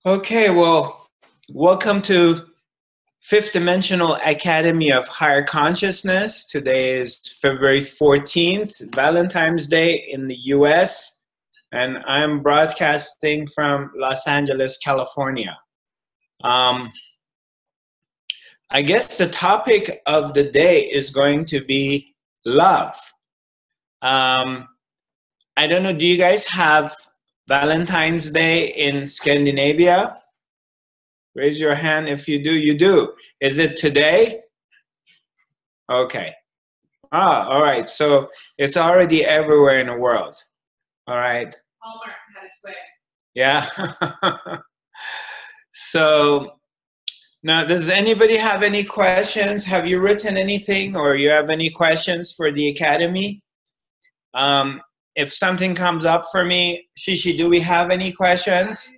Okay, well, welcome to Fifth Dimensional Academy of Higher Consciousness. Today is February 14th, Valentine's Day in the US, and I'm broadcasting from Los Angeles, California. I guess the topic of the day is going to be love. I don't know, do you guys have Valentine's Day in Scandinavia? Raise your hand if you do. You do. Is it today? Okay. All right. So it's already everywhere in the world. All right. Hallmark had its way. Yeah. So now, does anybody have any questions? Have you written anything, or you have any questions for the Academy? If something comes up for me, Shishi, do we have any questions?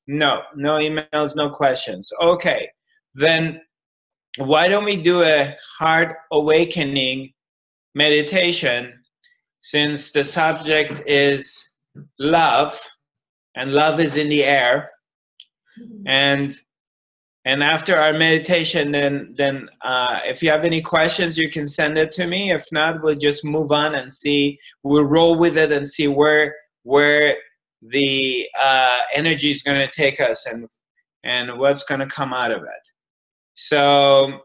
No emails, no questions. Okay, then why don't we do a heart awakening meditation, since the subject is love, and love is in the air. And after our meditation, then if you have any questions, you can send it to me. If not, we'll just move on and see. We'll roll with it and see where the energy is going to take us and what's going to come out of it. So,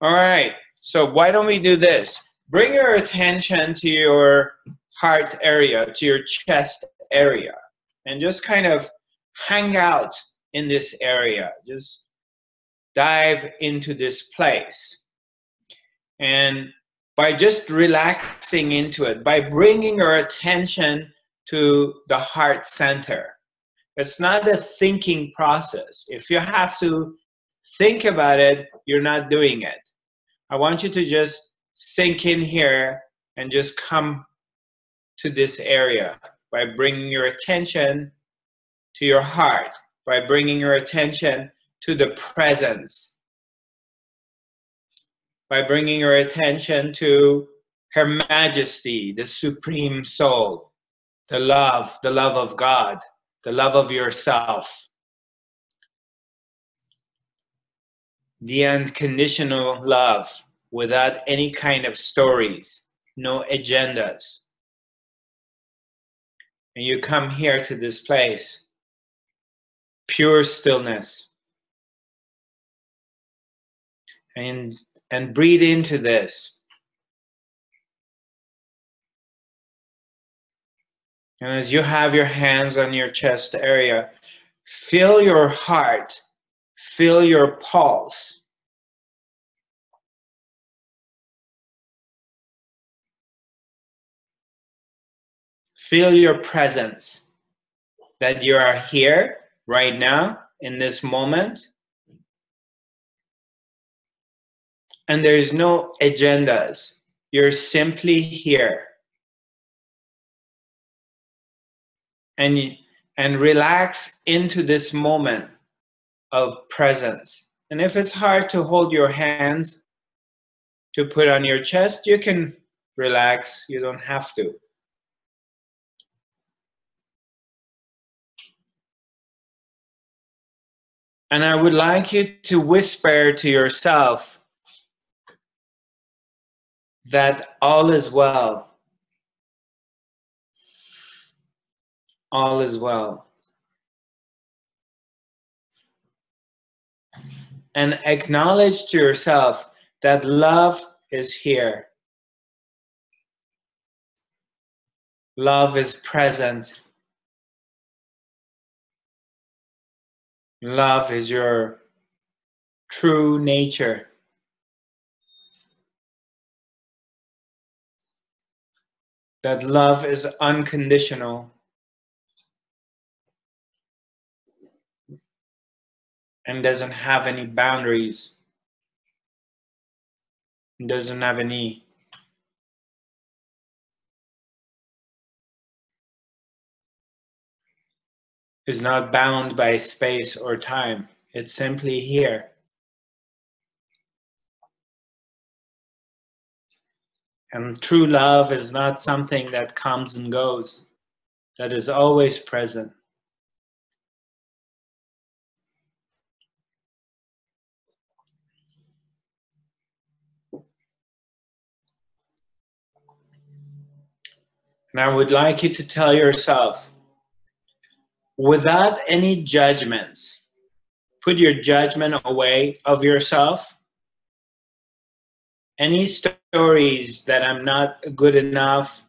all right. So why don't we do this? Bring your attention to your heart area, to your chest area, and just kind of hang out in this area. Just dive into this place. And by just relaxing into it, by bringing your attention to the heart center. It's not a thinking process. If you have to think about it, you're not doing it. I want you to just sink in here and just come to this area by bringing your attention to your heart, by bringing your attention to the presence, by bringing your attention to Her Majesty, the Supreme Soul, the love of God, the love of yourself, the unconditional love without any kind of stories, no agendas. And you come here to this place, pure stillness, and breathe into this. And as you have your hands on your chest area, feel your heart, feel your pulse. Feel your presence, that you are here right now in this moment. And there is no agendas. You're simply here. And relax into this moment of presence. And if it's hard to hold your hands to put on your chest, you can relax. You don't have to. And I would like you to whisper to yourself that all is well. All is well. And acknowledge to yourself that love is here. Love is present. Love is your true nature. That love is unconditional. And doesn't have any boundaries. Doesn't have any is not bound by space or time. It's simply here. And true love is not something that comes and goes. That is always present. And I would like you to tell yourself, without any judgments, put your judgment away of yourself. Any stories that I'm not good enough,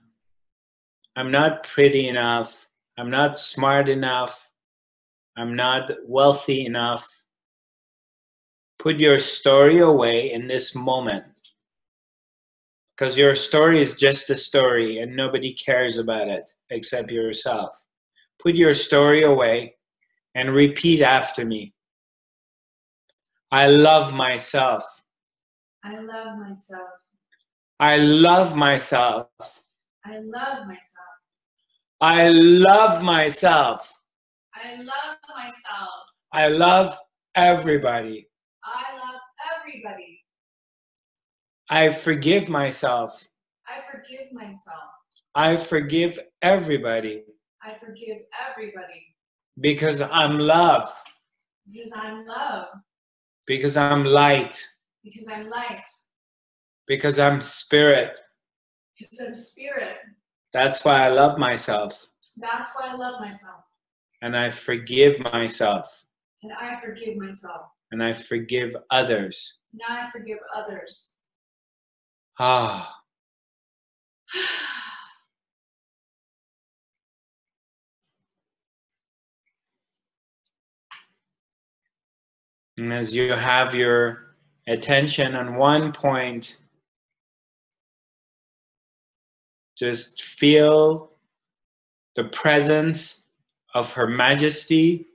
I'm not pretty enough, I'm not smart enough, I'm not wealthy enough. Put your story away in this moment. Because your story is just a story and nobody cares about it except yourself. Put your story away and repeat after me. I love myself. I love myself. I love myself. I love myself. I love myself. I love myself. I love everybody. I love everybody. I forgive myself. I forgive myself. I forgive everybody. I forgive everybody. Because I'm love. Because I'm love. Because I'm light. Because I'm light. Because I'm spirit. Because I'm spirit. That's why I love myself. That's why I love myself. And I forgive myself. And I forgive myself. And I forgive others. Now I forgive others. Ah. And as you have your attention on one point, just feel the presence of Her Majesty,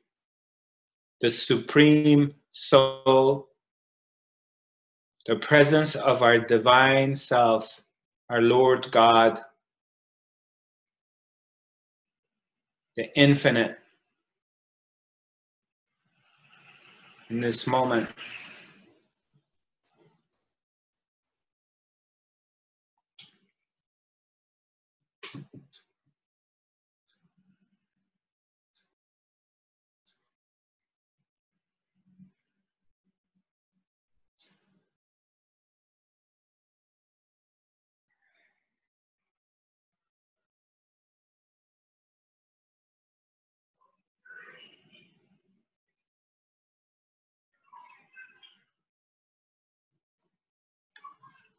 the Supreme Soul, the presence of our Divine Self, our Lord God, the Infinite, in this moment.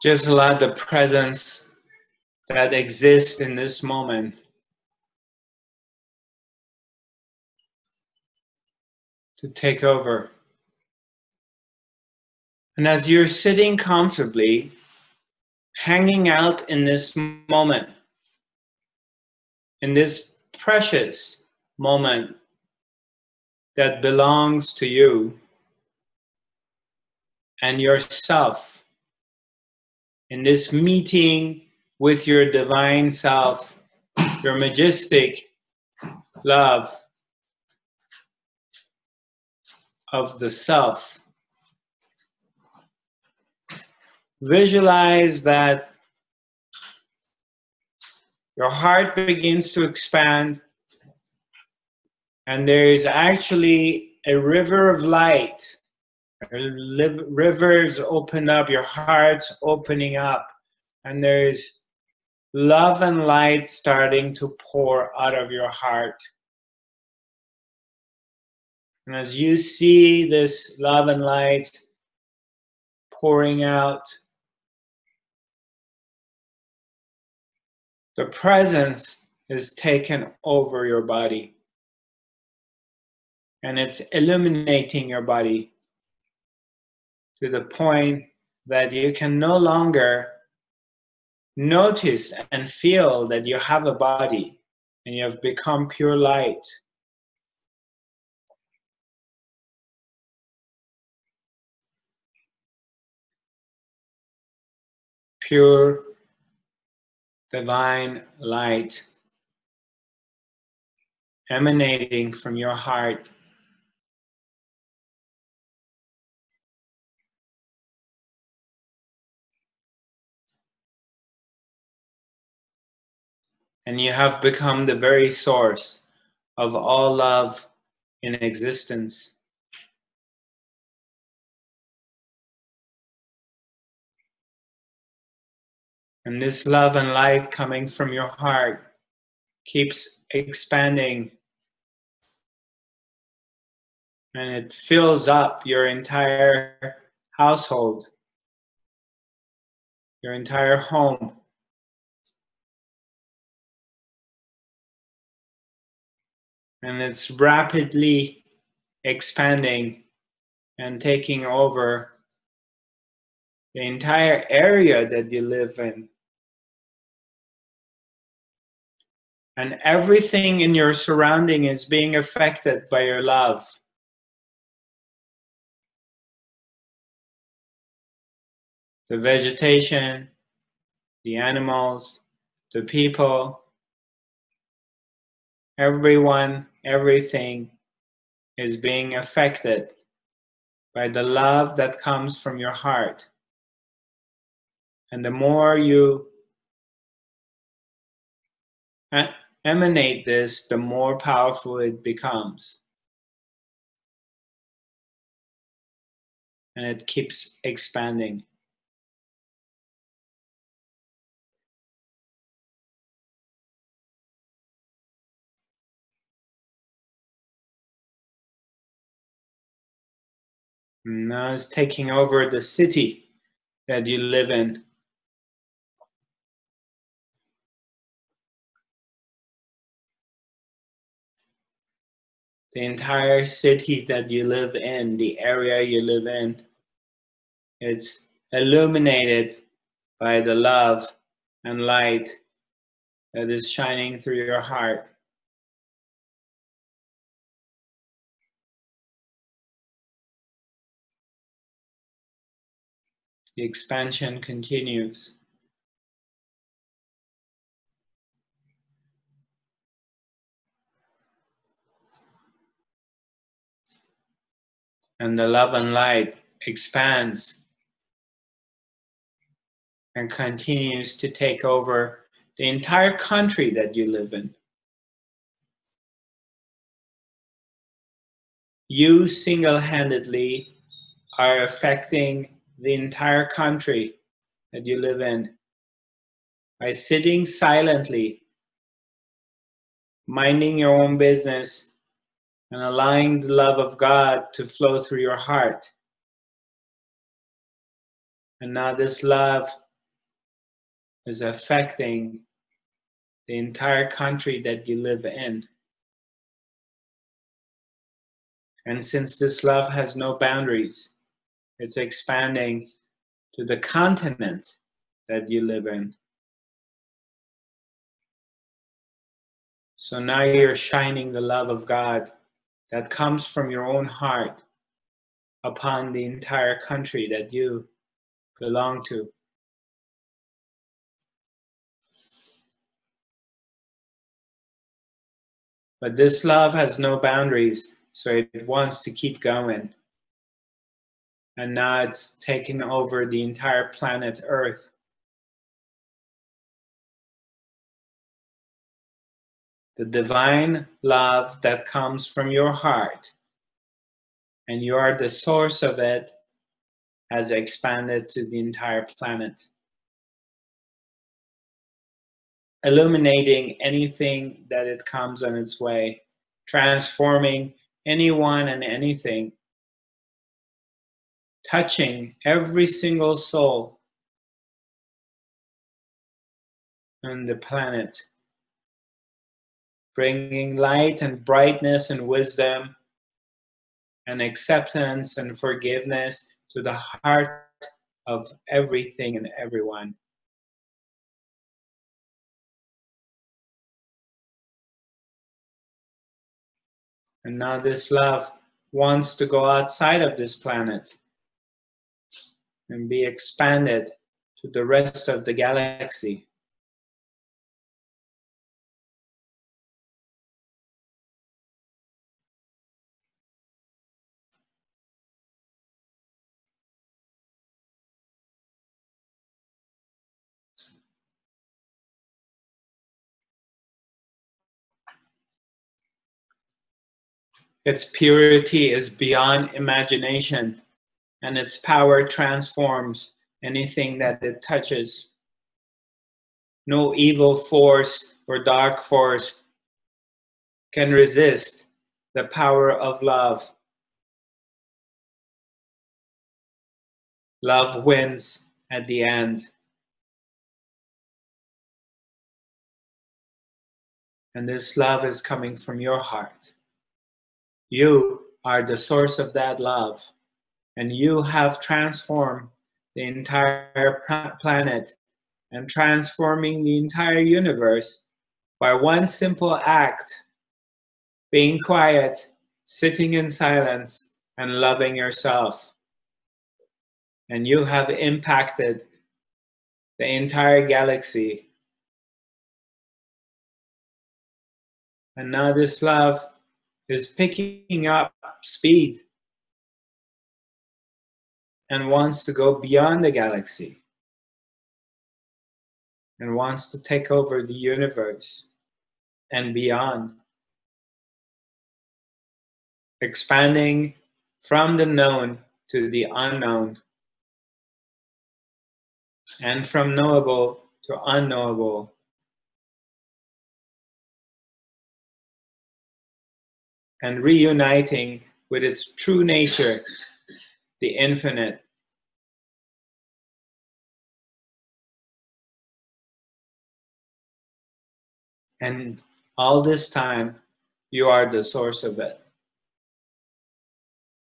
Just allow the presence that exists in this moment to take over. And as you're sitting comfortably, hanging out in this moment, in this precious moment that belongs to you and yourself, in this meeting with your Divine Self, your majestic love of the Self. Visualize that your heart begins to expand and there is actually a river of light. Rivers open up, your heart's opening up, and there's love and light starting to pour out of your heart. And as you see this love and light pouring out, the presence is taken over your body. And it's illuminating your body to the point that you can no longer notice and feel that you have a body and you have become pure light. Pure divine light emanating from your heart. And you have become the very source of all love in existence. And this love and light coming from your heart keeps expanding, and it fills up your entire household, your entire home. And it's rapidly expanding and taking over the entire area that you live in. And everything in your surrounding is being affected by your love. The vegetation, the animals, the people, everyone, everything is being affected by the love that comes from your heart. And the more you emanate this, the more powerful it becomes. And it keeps expanding. And now it's taking over the city that you live in. The entire city that you live in, the area you live in, it's illuminated by the love and light that is shining through your heart. The expansion continues. And the love and light expands and continues to take over the entire country that you live in. You single-handedly are affecting the entire country that you live in by sitting silently, minding your own business, and allowing the love of God to flow through your heart. And now this love is affecting the entire country that you live in. And since this love has no boundaries, it's expanding to the continent that you live in. So now you're shining the love of God that comes from your own heart upon the entire country that you belong to. But this love has no boundaries, so it wants to keep going. And now it's taken over the entire planet Earth. The divine love that comes from your heart, and you are the source of it, has expanded to the entire planet, illuminating anything that it comes on its way, transforming anyone and anything, touching every single soul on the planet, bringing light and brightness and wisdom and acceptance and forgiveness to the heart of everything and everyone. And now this love wants to go outside of this planet and be expanded to the rest of the galaxy. Its purity is beyond imagination, and its power transforms anything that it touches. No evil force or dark force can resist the power of love. Love wins at the end. And this love is coming from your heart. You are the source of that love. And you have transformed the entire planet and transforming the entire universe by one simple act: being quiet, sitting in silence, and loving yourself. And you have impacted the entire galaxy. And now this love is picking up speed and wants to go beyond the galaxy and wants to take over the universe and beyond, expanding from the known to the unknown, and from knowable to unknowable. And reuniting with its true nature, the infinite. And all this time, you are the source of it.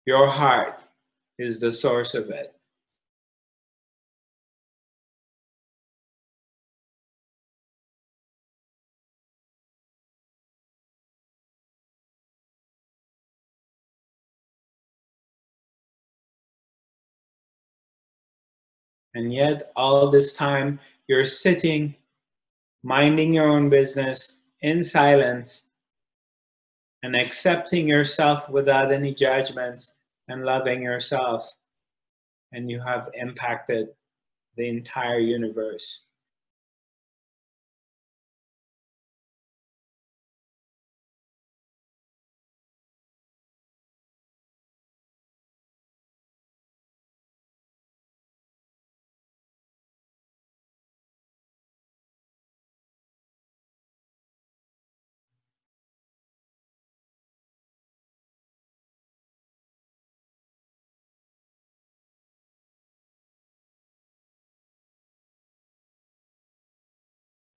Your heart is the source of it. And yet, all this time, you're sitting, minding your own business in silence, and accepting yourself without any judgments and loving yourself. And you have impacted the entire universe.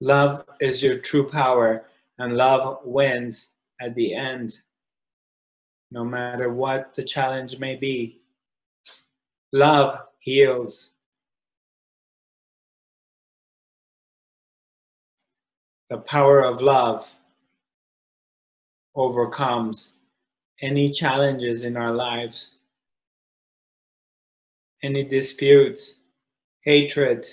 Love is your true power, and love wins at the end, no matter what the challenge may be. Love heals. The power of love overcomes any challenges in our lives, any disputes, hatred,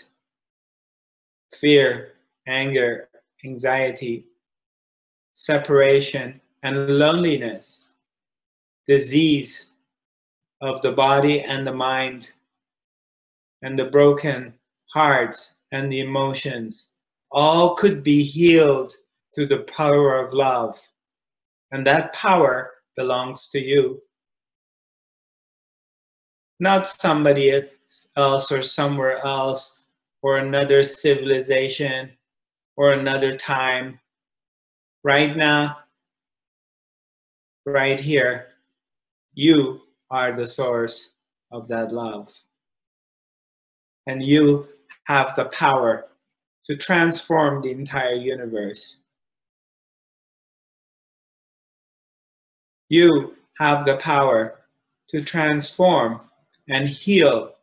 fear, anger, anxiety, separation, and loneliness, disease of the body and the mind, and the broken hearts and the emotions, all could be healed through the power of love. And that power belongs to you, not somebody else or somewhere else or another civilization or another time. Right now, right here, you are the source of that love. And you have the power to transform the entire universe. You have the power to transform and heal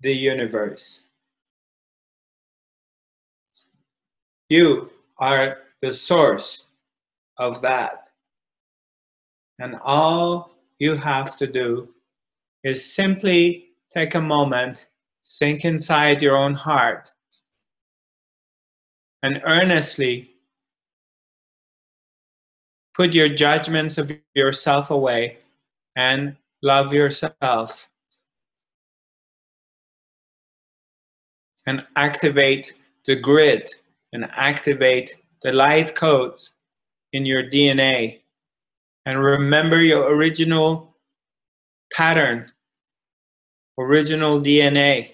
the universe. You are the source of that. And all you have to do is simply take a moment, sink inside your own heart, and earnestly put your judgments of yourself away and love yourself. And activate the grid and activate the light codes in your DNA. And remember your original pattern, original DNA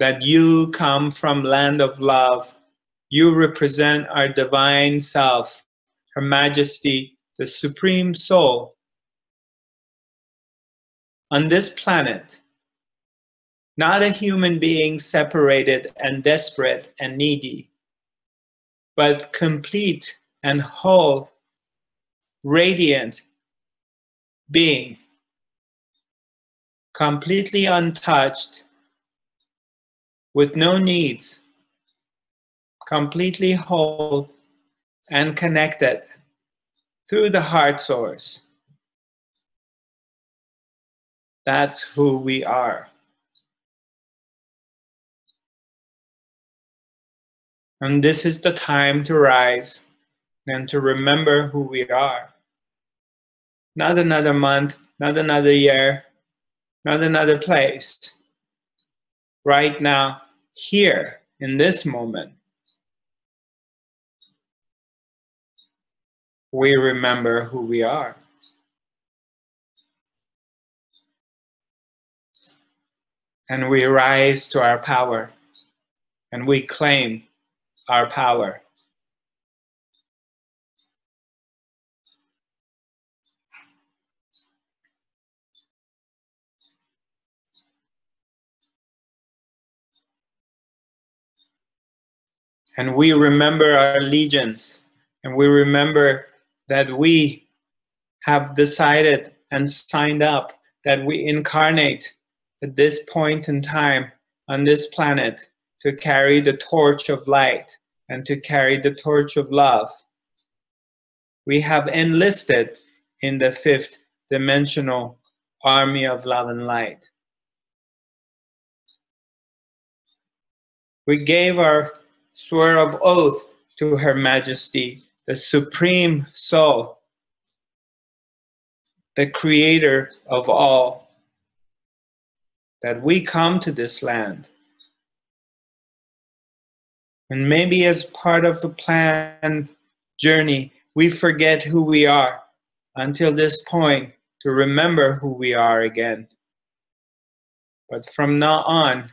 that you come from land of love. You represent our divine self, Her Majesty, the Supreme Soul. On this planet, not a human being separated and desperate and needy, but complete and whole, radiant being, completely untouched, with no needs, completely whole and connected through the heart source. That's who we are. And this is the time to rise and to remember who we are. Not another month, not another year, not another place. Right now, here, in this moment, we remember who we are. And we rise to our power, and we claim our power. And we remember our allegiance, and we remember that we have decided and signed up that we incarnate at this point in time on this planet to carry the torch of light and to carry the torch of love. We have enlisted in the fifth dimensional army of love and light. We gave our swear of oath to Her Majesty, the Supreme Soul, the Creator of all, that we come to this land. And maybe as part of the planned journey, we forget who we are until this point to remember who we are again. But from now on,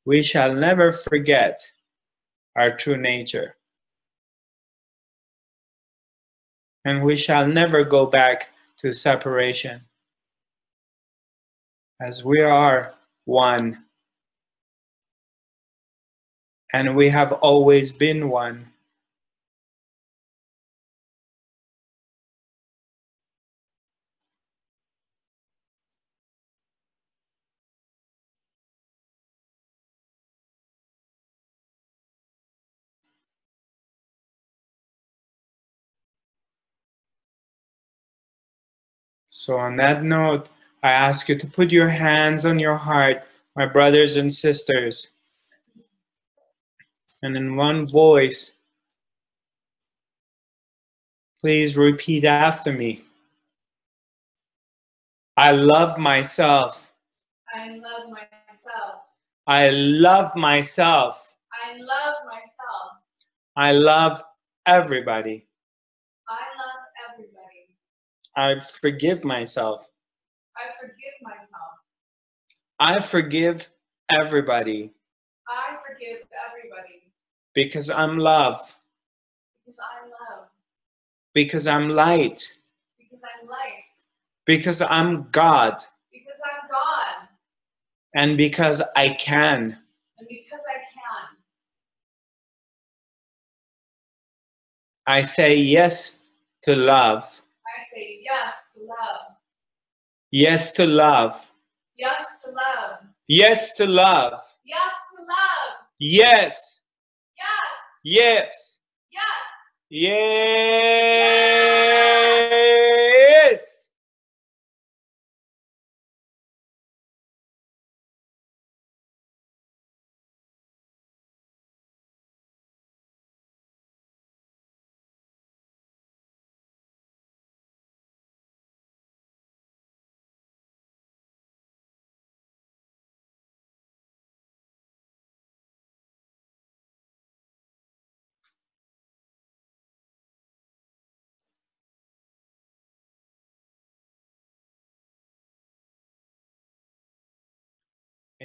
we shall never forget our true nature. And we shall never go back to separation, as we are one. And we have always been one. So on that note, I ask you to put your hands on your heart, my brothers and sisters, and in one voice, please repeat after me. I love myself. I love myself. I love myself. I love myself. I love everybody. I love everybody. I forgive myself. I forgive myself. I forgive everybody I forgive everybody. because I'm love, Because I love. because I'm light, Because I'm light. because I'm God, Because I'm God. and because I can. And because I can. I say yes to love. I say yes to love. Yes to love. Yes to love. Yes to love. Yes to love. Yes. Yes. Yes. Yes. Yes.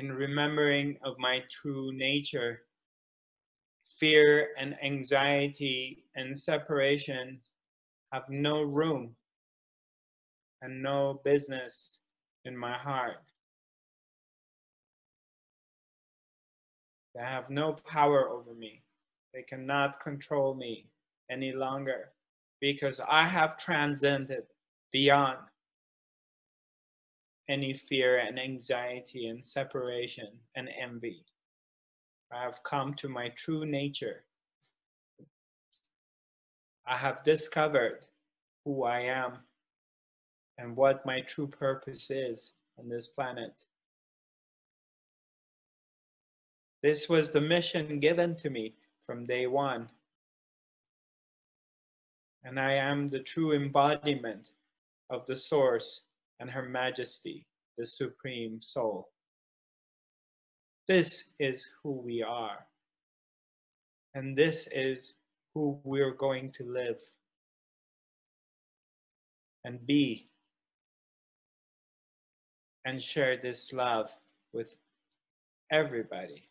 in remembering of my true nature, fear and anxiety and separation have no room and no business in my heart. They have no power over me. They cannot control me any longer because I have transcended beyond any fear and anxiety and separation and envy. I have come to my true nature. I have discovered who I am and what my true purpose is on this planet. This was the mission given to me from day one. And I am the true embodiment of the Source and Her Majesty, the Supreme Soul. This is who we are. And this is who we're going to live and be and share this love with everybody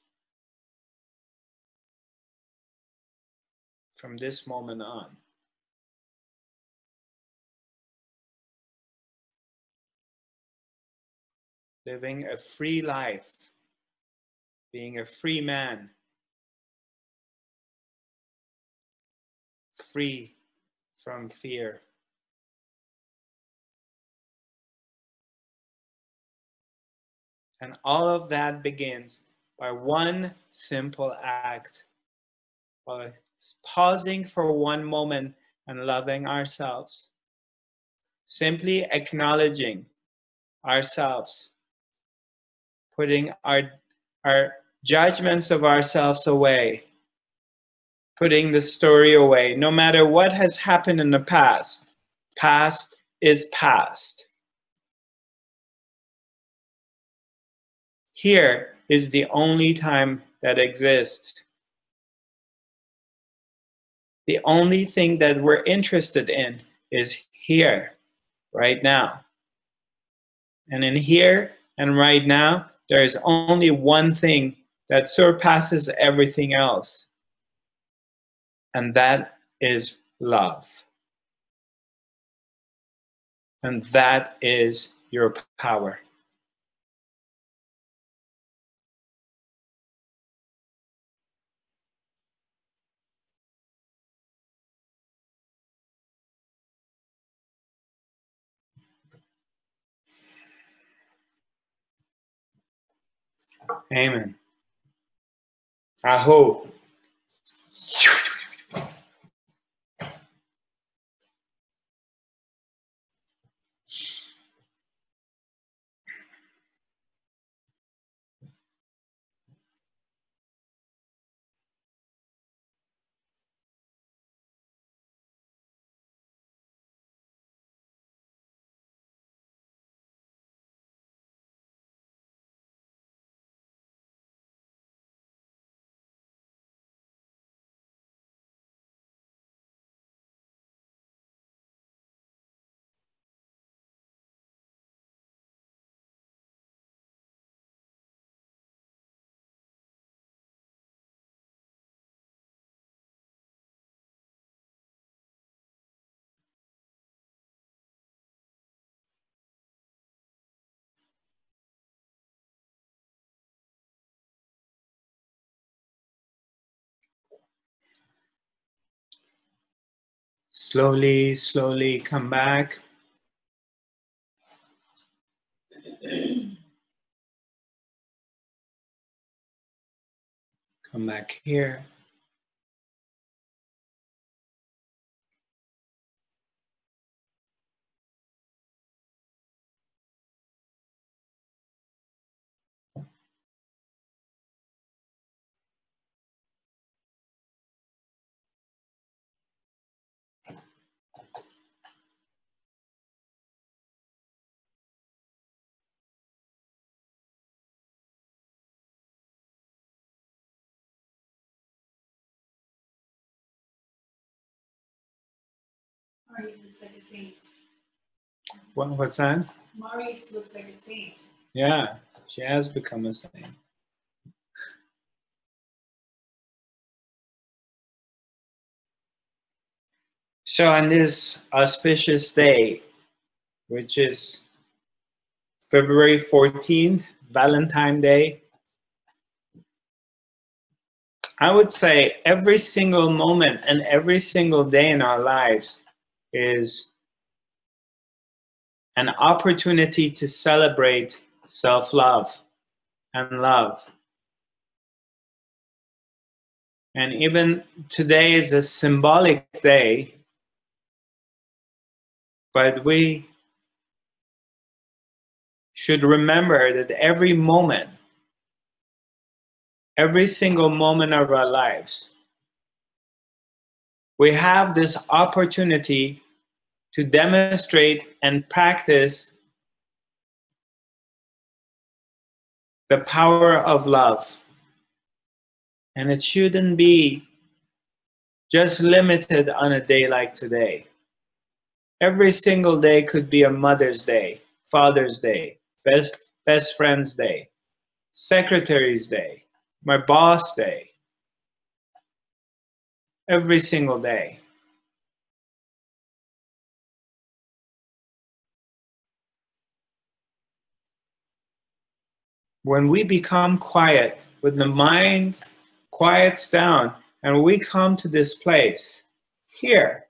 from this moment on. Living a free life, being a free man, free from fear. And all of that begins by one simple act, by pausing for one moment and loving ourselves. Simply acknowledging ourselves, putting our judgments of ourselves away, putting the story away. No matter what has happened in the past, past is past. Here is the only time that exists. The only thing that we're interested in is here, right now. And in here and right now, there is only one thing that surpasses everything else. And that is love. And that is your power. Amen. Aho. Slowly, slowly come back. Come back here. Mari looks like a saint. What's that? Mari looks like a saint. Yeah, she has become a saint. So on this auspicious day, which is February 14th, Valentine's Day, I would say every single moment and every single day in our lives is an opportunity to celebrate self-love and love. And even today is a symbolic day, but we should remember that every moment, every single moment of our lives, we have this opportunity to demonstrate and practice the power of love. And it shouldn't be just limited on a day like today. Every single day could be a Mother's Day, Father's Day, best friend's day, secretary's day, my boss day. Every single day. When we become quiet, when the mind quiets down and we come to this place here,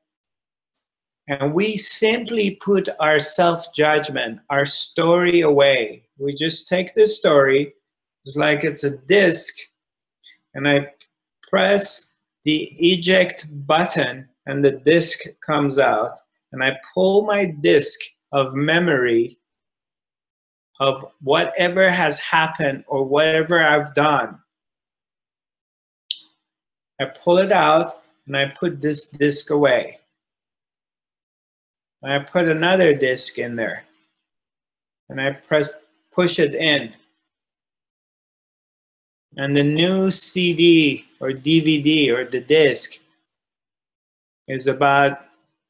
and we simply put our self-judgment, our story away. We just take this story, it's like it's a disc, and I press the eject button and the disc comes out, and I pull my disc of memory of whatever has happened or whatever I've done. I pull it out and I put this disc away. And I put another disc in there. And I push it in. And the new CD or DVD or the disc is about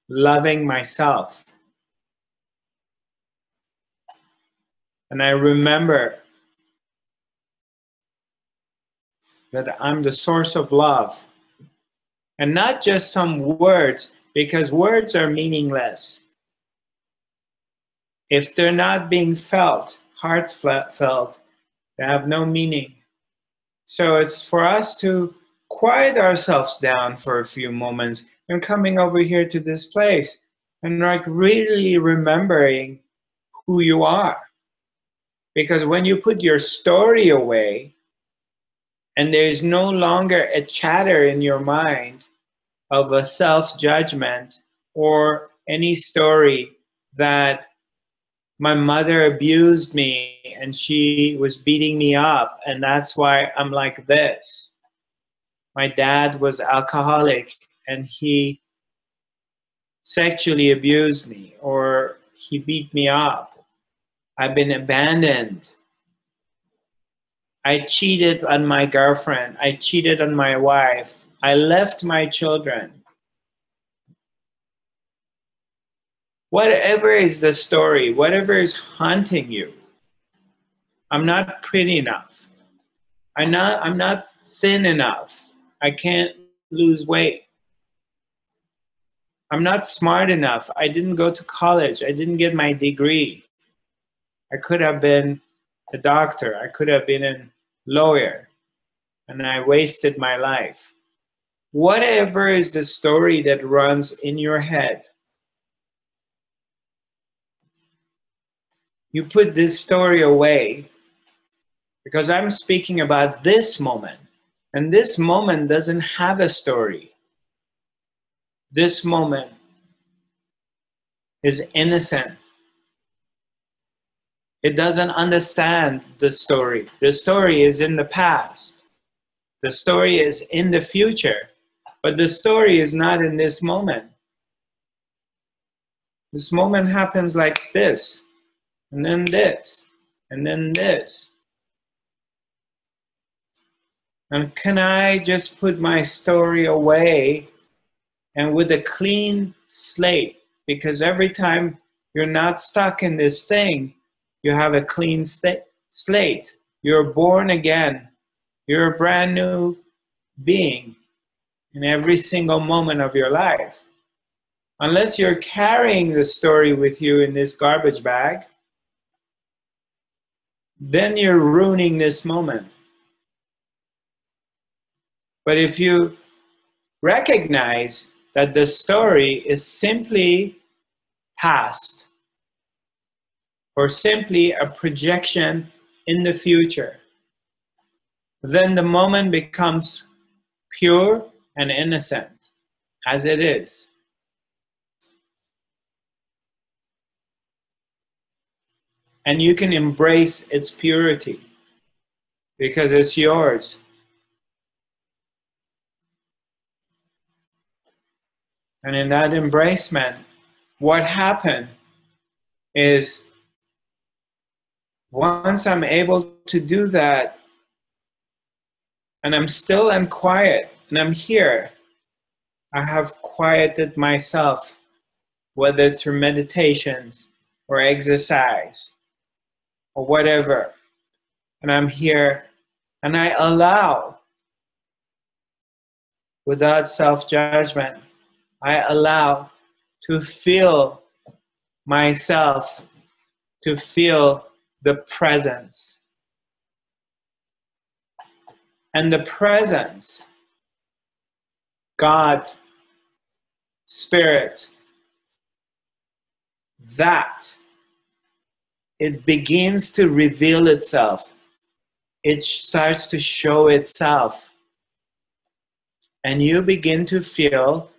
loving myself. And I remember that I'm the source of love. And not just some words, because words are meaningless. If they're not being felt, heartfelt, they have no meaning. So it's for us to quiet ourselves down for a few moments and coming over here to this place and like really remembering who you are. Because when you put your story away and there's no longer a chatter in your mind of a self-judgment or any story that my mother abused me and she was beating me up and that's why I'm like this. My dad was alcoholic and he sexually abused me or he beat me up. I've been abandoned. I cheated on my girlfriend. I cheated on my wife. I left my children. Whatever is the story, whatever is haunting you, I'm not pretty enough. I'm not thin enough. I can't lose weight. I'm not smart enough. I didn't go to college. I didn't get my degree. I could have been a doctor. I could have been a lawyer. And I wasted my life. Whatever is the story that runs in your head, you put this story away because I'm speaking about this moment. And this moment doesn't have a story. This moment is innocent. It doesn't understand the story. The story is in the past. The story is in the future. But the story is not in this moment. This moment happens like this, and then this, and then this. And can I just put my story away and with a clean slate? Because every time you're not stuck in this thing, You have a clean slate. You're born again. You're a brand new being in every single moment of your life. Unless you're carrying the story with you in this garbage bag, then you're ruining this moment. But if you recognize that the story is simply past or simply a projection in the future, then the moment becomes pure and innocent as it is. And you can embrace its purity because it's yours. And in that embracement, what happened is once I'm able to do that, and I'm still and quiet, and I'm here, I have quieted myself, whether through meditations or exercise or whatever. And I'm here, and I allow, without self-judgment, I allow to feel myself, to feel the presence. And the presence, God, Spirit, that it begins to reveal itself. It starts to show itself. And you begin to feel,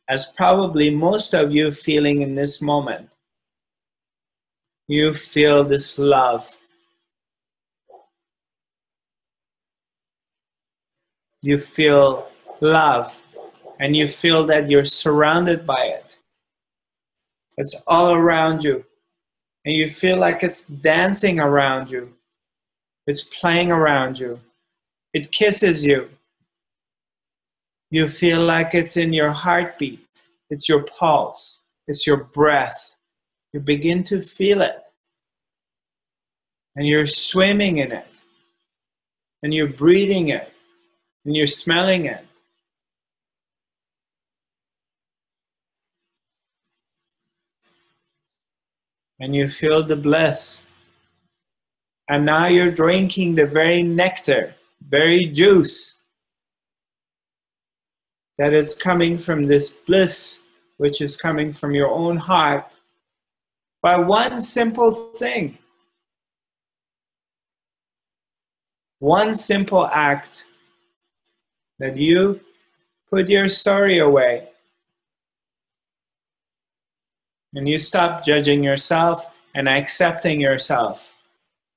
as probably most of you feeling in this moment, you feel this love. You feel love, and you feel that you're surrounded by it. It's all around you, and you feel like it's dancing around you. It's playing around you. It kisses you. You feel like it's in your heartbeat. It's your pulse. It's your breath. You begin to feel it, and you're swimming in it, and you're breathing it, and you're smelling it. And you feel the bliss. And now you're drinking the very nectar, very juice that is coming from this bliss, which is coming from your own heart, by one simple thing. One simple act that you put your story away. And you stop judging yourself and accepting yourself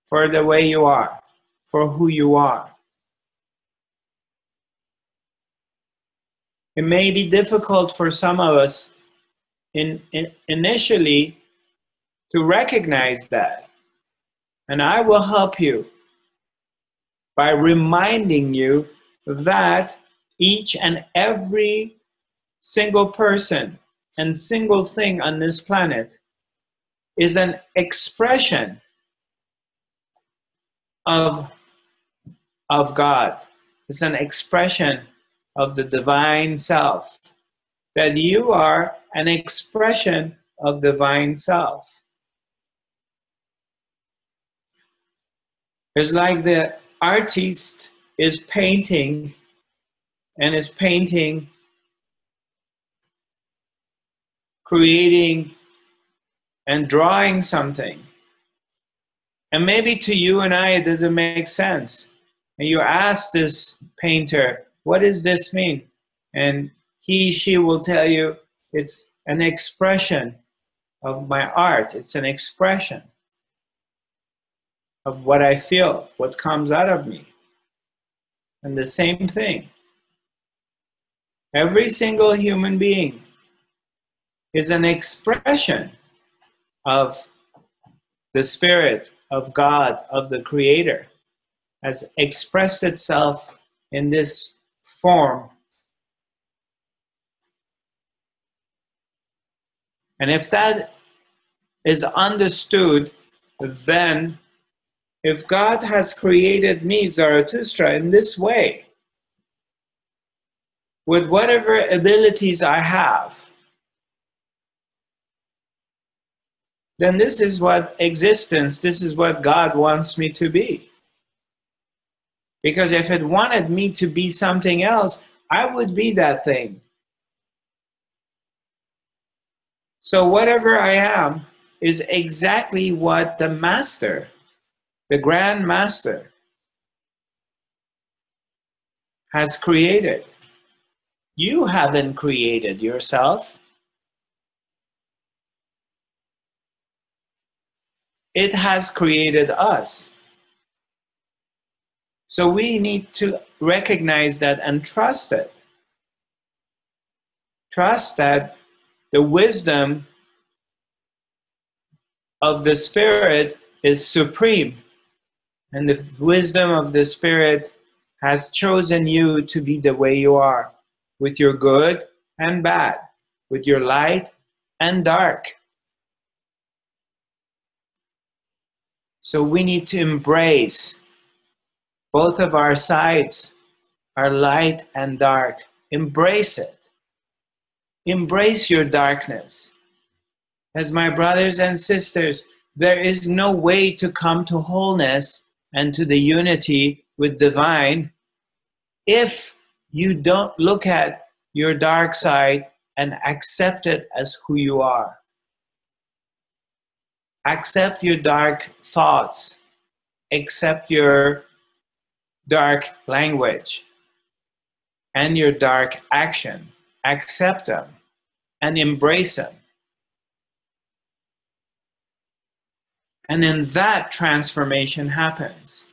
for the way you are, for who you are. It may be difficult for some of us initially to recognize that. And I will help you by reminding you that each and every single person and single thing on this planet is an expression of God. It's an expression of the divine self. That you are an expression of divine self. It's like the artist is painting and is painting, creating and drawing something. And maybe to you and I, it doesn't make sense. And you ask this painter, what does this mean? And she will tell you, it's an expression of my art. It's an expression of what I feel, what comes out of me. And the same thing. Every single human being is an expression of the Spirit, of God, of the Creator, has expressed itself in this form. And if that is understood then if God has created me, Zarathustra, in this way, with whatever abilities I have, then this is what existence, this is what God wants me to be. Because if it wanted me to be something else, I would be that thing. So whatever I am is exactly what the master, the Grand Master, has created. You haven't created yourself. It has created us. So we need to recognize that and trust it. Trust that the wisdom of the Spirit is supreme, and the wisdom of the Spirit has chosen you to be the way you are, with your good and bad, with your light and dark. So we need to embrace both of our sides, our light and dark. Embrace it. Embrace your darkness. As my brothers and sisters, there is no way to come to wholeness and to the unity with divine if you don't look at your dark side and accept it as who you are. Accept your dark thoughts. Accept your dark language and your dark action. Accept them and embrace them. And in that, transformation happens.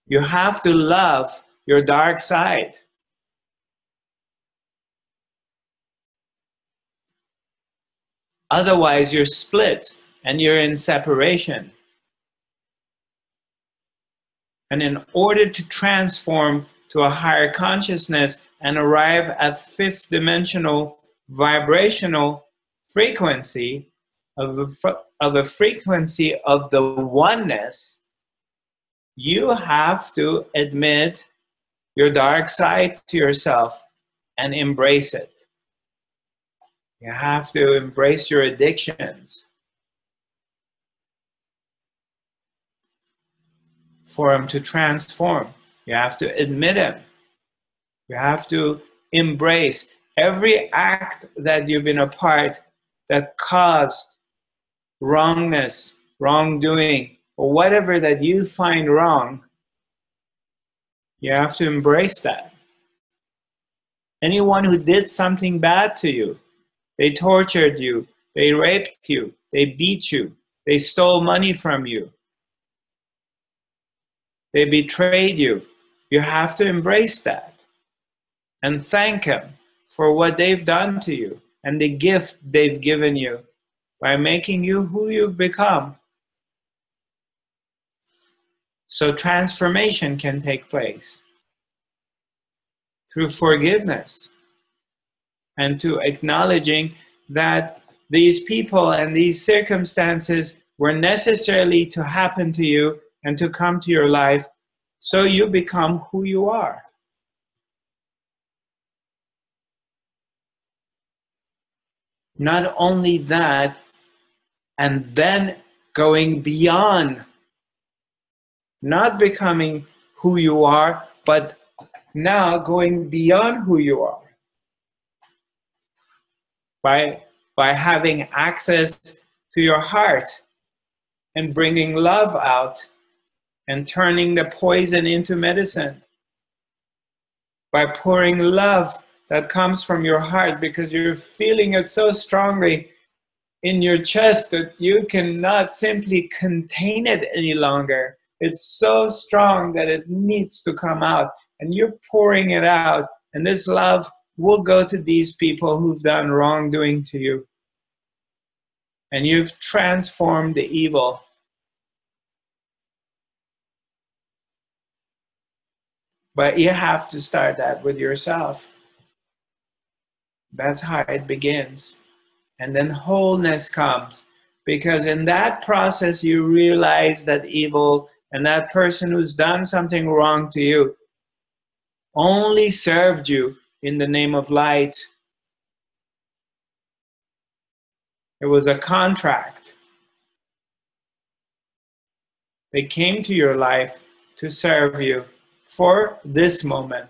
You have to love your dark side. Otherwise, you're split and you're in separation. And in order to transform to a higher consciousness and arrive at fifth dimensional vibrational frequency of a frequency of the oneness, you have to admit your dark side to yourself and embrace it. You have to embrace your addictions for them to transform. You have to admit them. You have to embrace every act that you've been a part that caused wrongness, wrongdoing, or whatever that you find wrong. You have to embrace that. Anyone who did something bad to you, they tortured you, they raped you, they beat you, they stole money from you, they betrayed you, you have to embrace that and thank them for what they've done to you and the gift they've given you by making you who you've become. So transformation can take place through forgiveness and to acknowledging that these people and these circumstances were necessarily to happen to you and to come to your life so you become who you are. Not only that, and then going beyond, not becoming who you are, but now going beyond who you are. By having access to your heart and bringing love out and turning the poison into medicine. By pouring love that comes from your heart because you're feeling it so strongly in your chest that you cannot simply contain it any longer. It's so strong that it needs to come out, and you're pouring it out, and this love will go to these people who've done wrongdoing to you. And you've transformed the evil. But you have to start that with yourself. That's how it begins. And then wholeness comes, Because in that process, you realize that evil and that person who's done something wrong to you only served you in the name of light. It was a contract. They came to your life to serve you for this moment.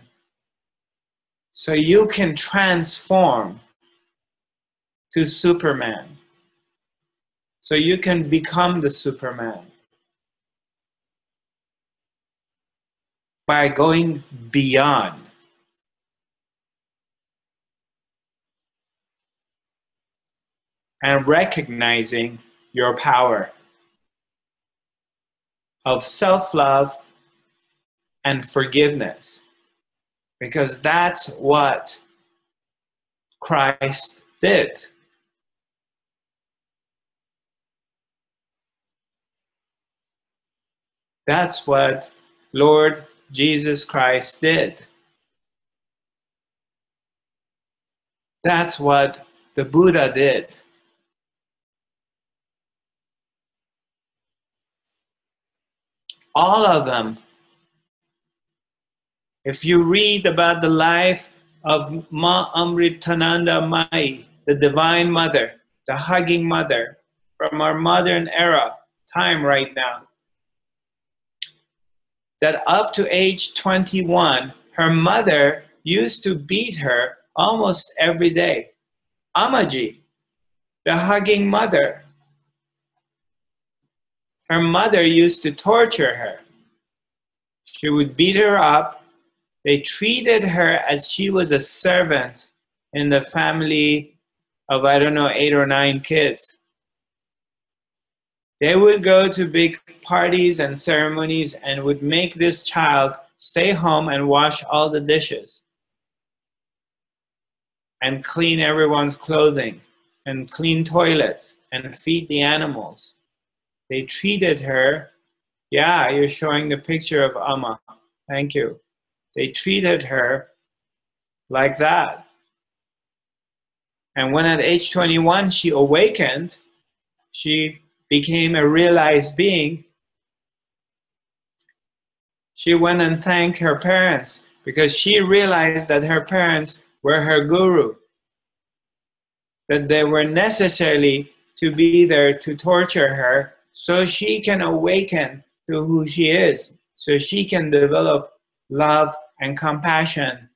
So you can transform to Superman. So you can become the Superman by going beyond. And recognizing your power of self-love and forgiveness. Because that's what Christ did. That's what Lord Jesus Christ did. That's what the Buddha did. All of them. If you read about the life of Ma Amritananda Mai, the Divine Mother, the hugging mother from our modern era, time right now, that up to age 21, her mother used to beat her almost every day. Amaji, the hugging mother, her mother used to torture her. She would beat her up. They treated her as she was a servant in the family of, I don't know, 8 or 9 kids. They would go to big parties and ceremonies and would make this child stay home and wash all the dishes and clean everyone's clothing and clean toilets and feed the animals. They treated her, yeah, you're showing the picture of Amma. Thank you. They treated her like that. And when at age 21 she awakened, she became a realized being, she went and thanked her parents because she realized that her parents were her guru, that they were necessarily to be there to torture her so she can awaken to who she is, so she can develop love and compassion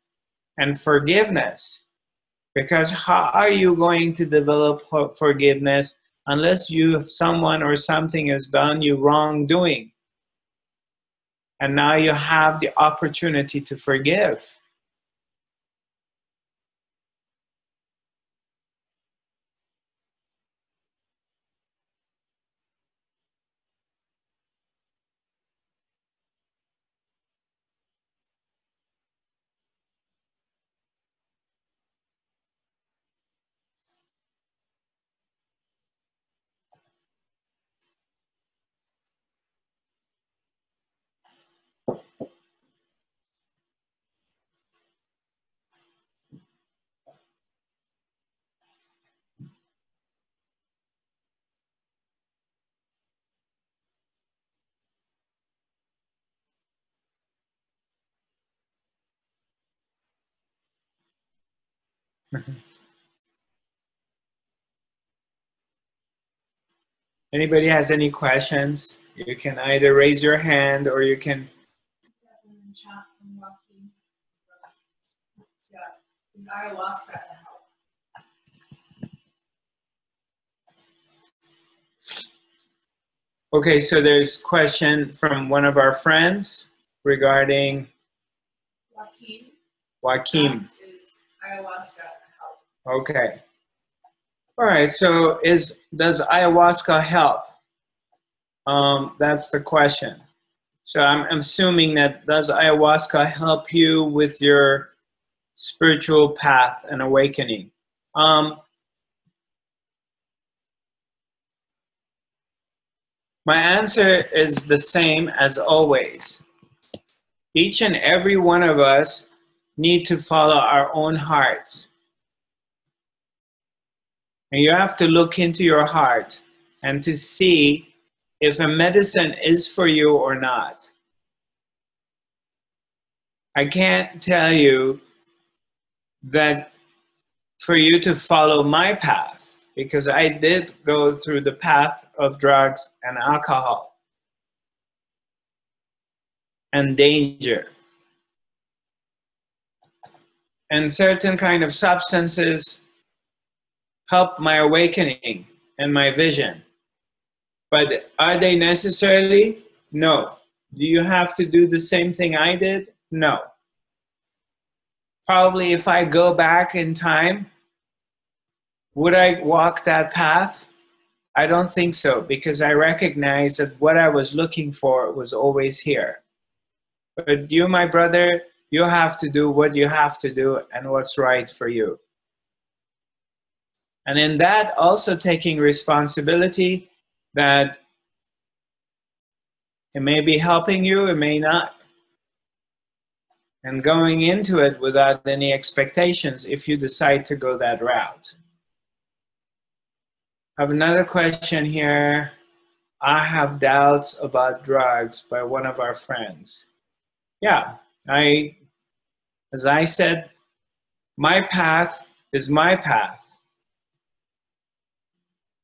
and forgiveness. Because how are you going to develop forgiveness unless you, someone or something has done you wrongdoing? And now you have the opportunity to forgive. Anybody has any questions? You can either raise your hand or you can. Yeah, is ayahuasca to help? Okay, so there's a question from one of our friends regarding Joaquin. Is ayahuasca to help? Okay. All right, so does ayahuasca help? That's the question. So I'm assuming that does ayahuasca help you with your spiritual path and awakening? My answer is the same as always. Each and every one of us need to follow our own hearts. And you have to look into your heart and to see if a medicine is for you or not. I can't tell you that for you to follow my path, because I did go through the path of drugs and alcohol and danger. And certain kind of substances help my awakening and my vision. But are they necessarily? No. Do you have to do the same thing I did? No. Probably if I go back in time, would I walk that path? I don't think so, because I recognize that what I was looking for was always here. But you, my brother, you have to do what you have to do and what's right for you. And in that, also taking responsibility that it may be helping you, it may not. And going into it without any expectations if you decide to go that route. I have another question here. I have doubts about drugs by one of our friends. Yeah, as I said, my path is my path.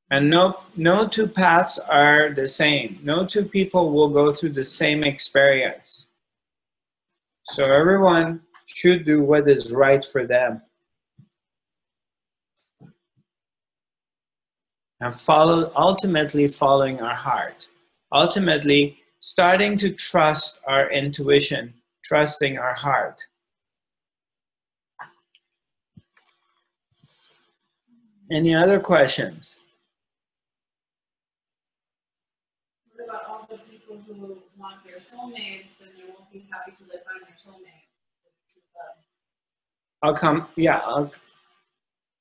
And no two paths are the same. No two people will go through the same experience. So everyone should do what is right for them. And ultimately following our heart. Ultimately starting to trust our intuition, trusting our heart. Any other questions? What about all the people who want their soulmates and they won't be happy till they find their soulmate? I'll come, yeah,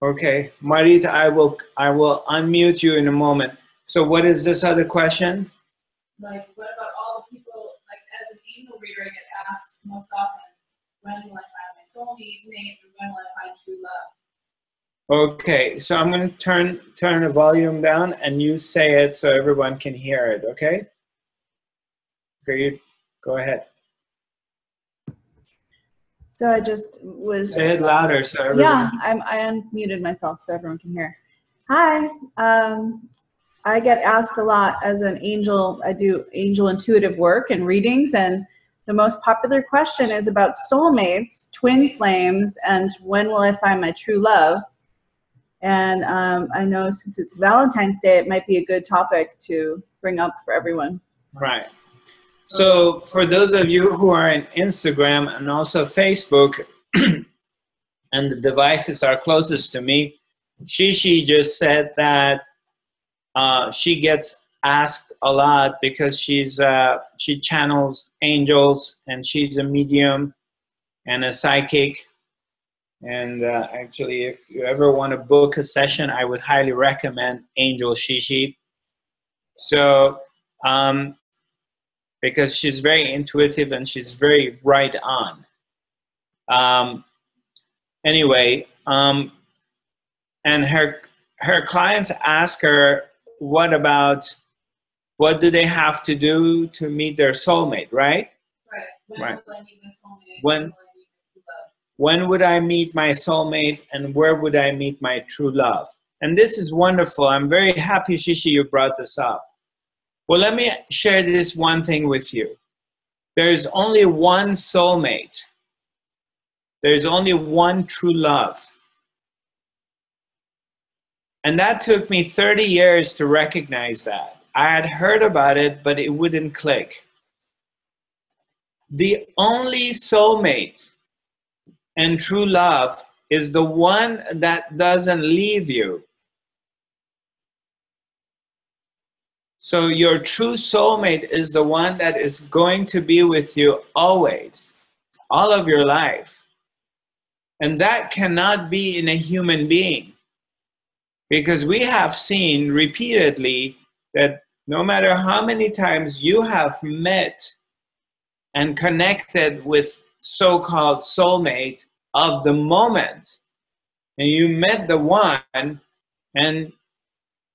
okay. Marit, I will unmute you in a moment. So what is this other question? Like, what about all the people, like as an angel reader, I get asked most often, when will I find my soulmate, or when will I find true love? Okay, so I'm going to turn the volume down and you say it so everyone can hear it, okay? Okay, you go ahead. So I just was... Say it louder so everyone... Yeah, I unmuted myself so everyone can hear. Hi, I get asked a lot as an angel. I do angel intuitive work and readings, and the most popular question is about soulmates, twin flames, and when will I find my true love? And I know since it's Valentine's Day, it might be a good topic to bring up for everyone. Right. So for those of you who are in Instagram and also Facebook, and the devices are closest to me, Shishi just said that she gets asked a lot because she channels angels and she's a medium and a psychic. And actually, if you ever want to book a session, I would highly recommend Angel Shishi. So, because she's very intuitive and she's very right on. Anyway, and her clients ask her, what do they have to do to meet their soulmate, right? Right. When When would I meet my soulmate and where would I meet my true love? And this is wonderful. I'm very happy, Shishi, you brought this up. Well, let me share this one thing with you. There's only one soulmate. There's only one true love. And that took me 30 years to recognize that. I had heard about it, but it wouldn't click. The only soulmate and true love is the one that doesn't leave you. So your true soulmate is the one that is going to be with you always, all of your life. And that cannot be in a human being. Because we have seen repeatedly that no matter how many times you have met and connected with so-called soulmate of the moment, and you met the one, and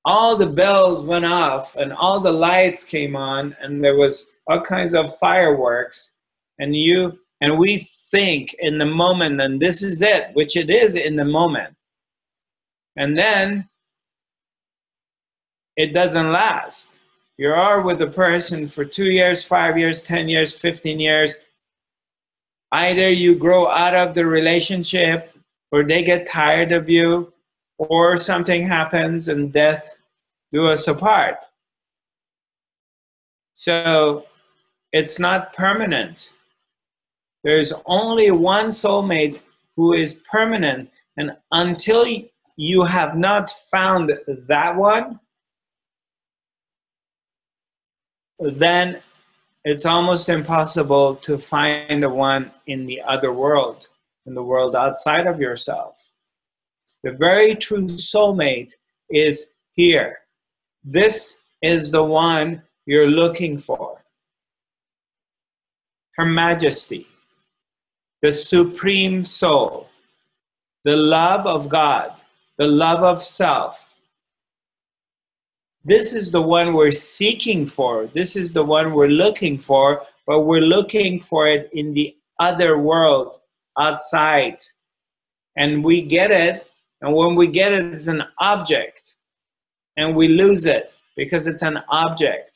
all the bells went off and all the lights came on and there was all kinds of fireworks, and we think in the moment, and this is it, which it is in the moment, and then it doesn't last. You are with a person for 2 years, 5 years, 10 years, 15 years. Either you grow out of the relationship, or they get tired of you, or something happens and death do us apart. So it's not permanent. There's only one soulmate who is permanent, and until you have not found that one, then it's almost impossible to find the one in the other world, in the world outside of yourself. The very true soulmate is here. This is the one you're looking for. Her Majesty, the Supreme Soul, the love of God, the love of self. This is the one we're seeking for. This is the one we're looking for, but we're looking for it in the other world, outside. And we get it, and when we get it, it's an object, and we lose it because it's an object.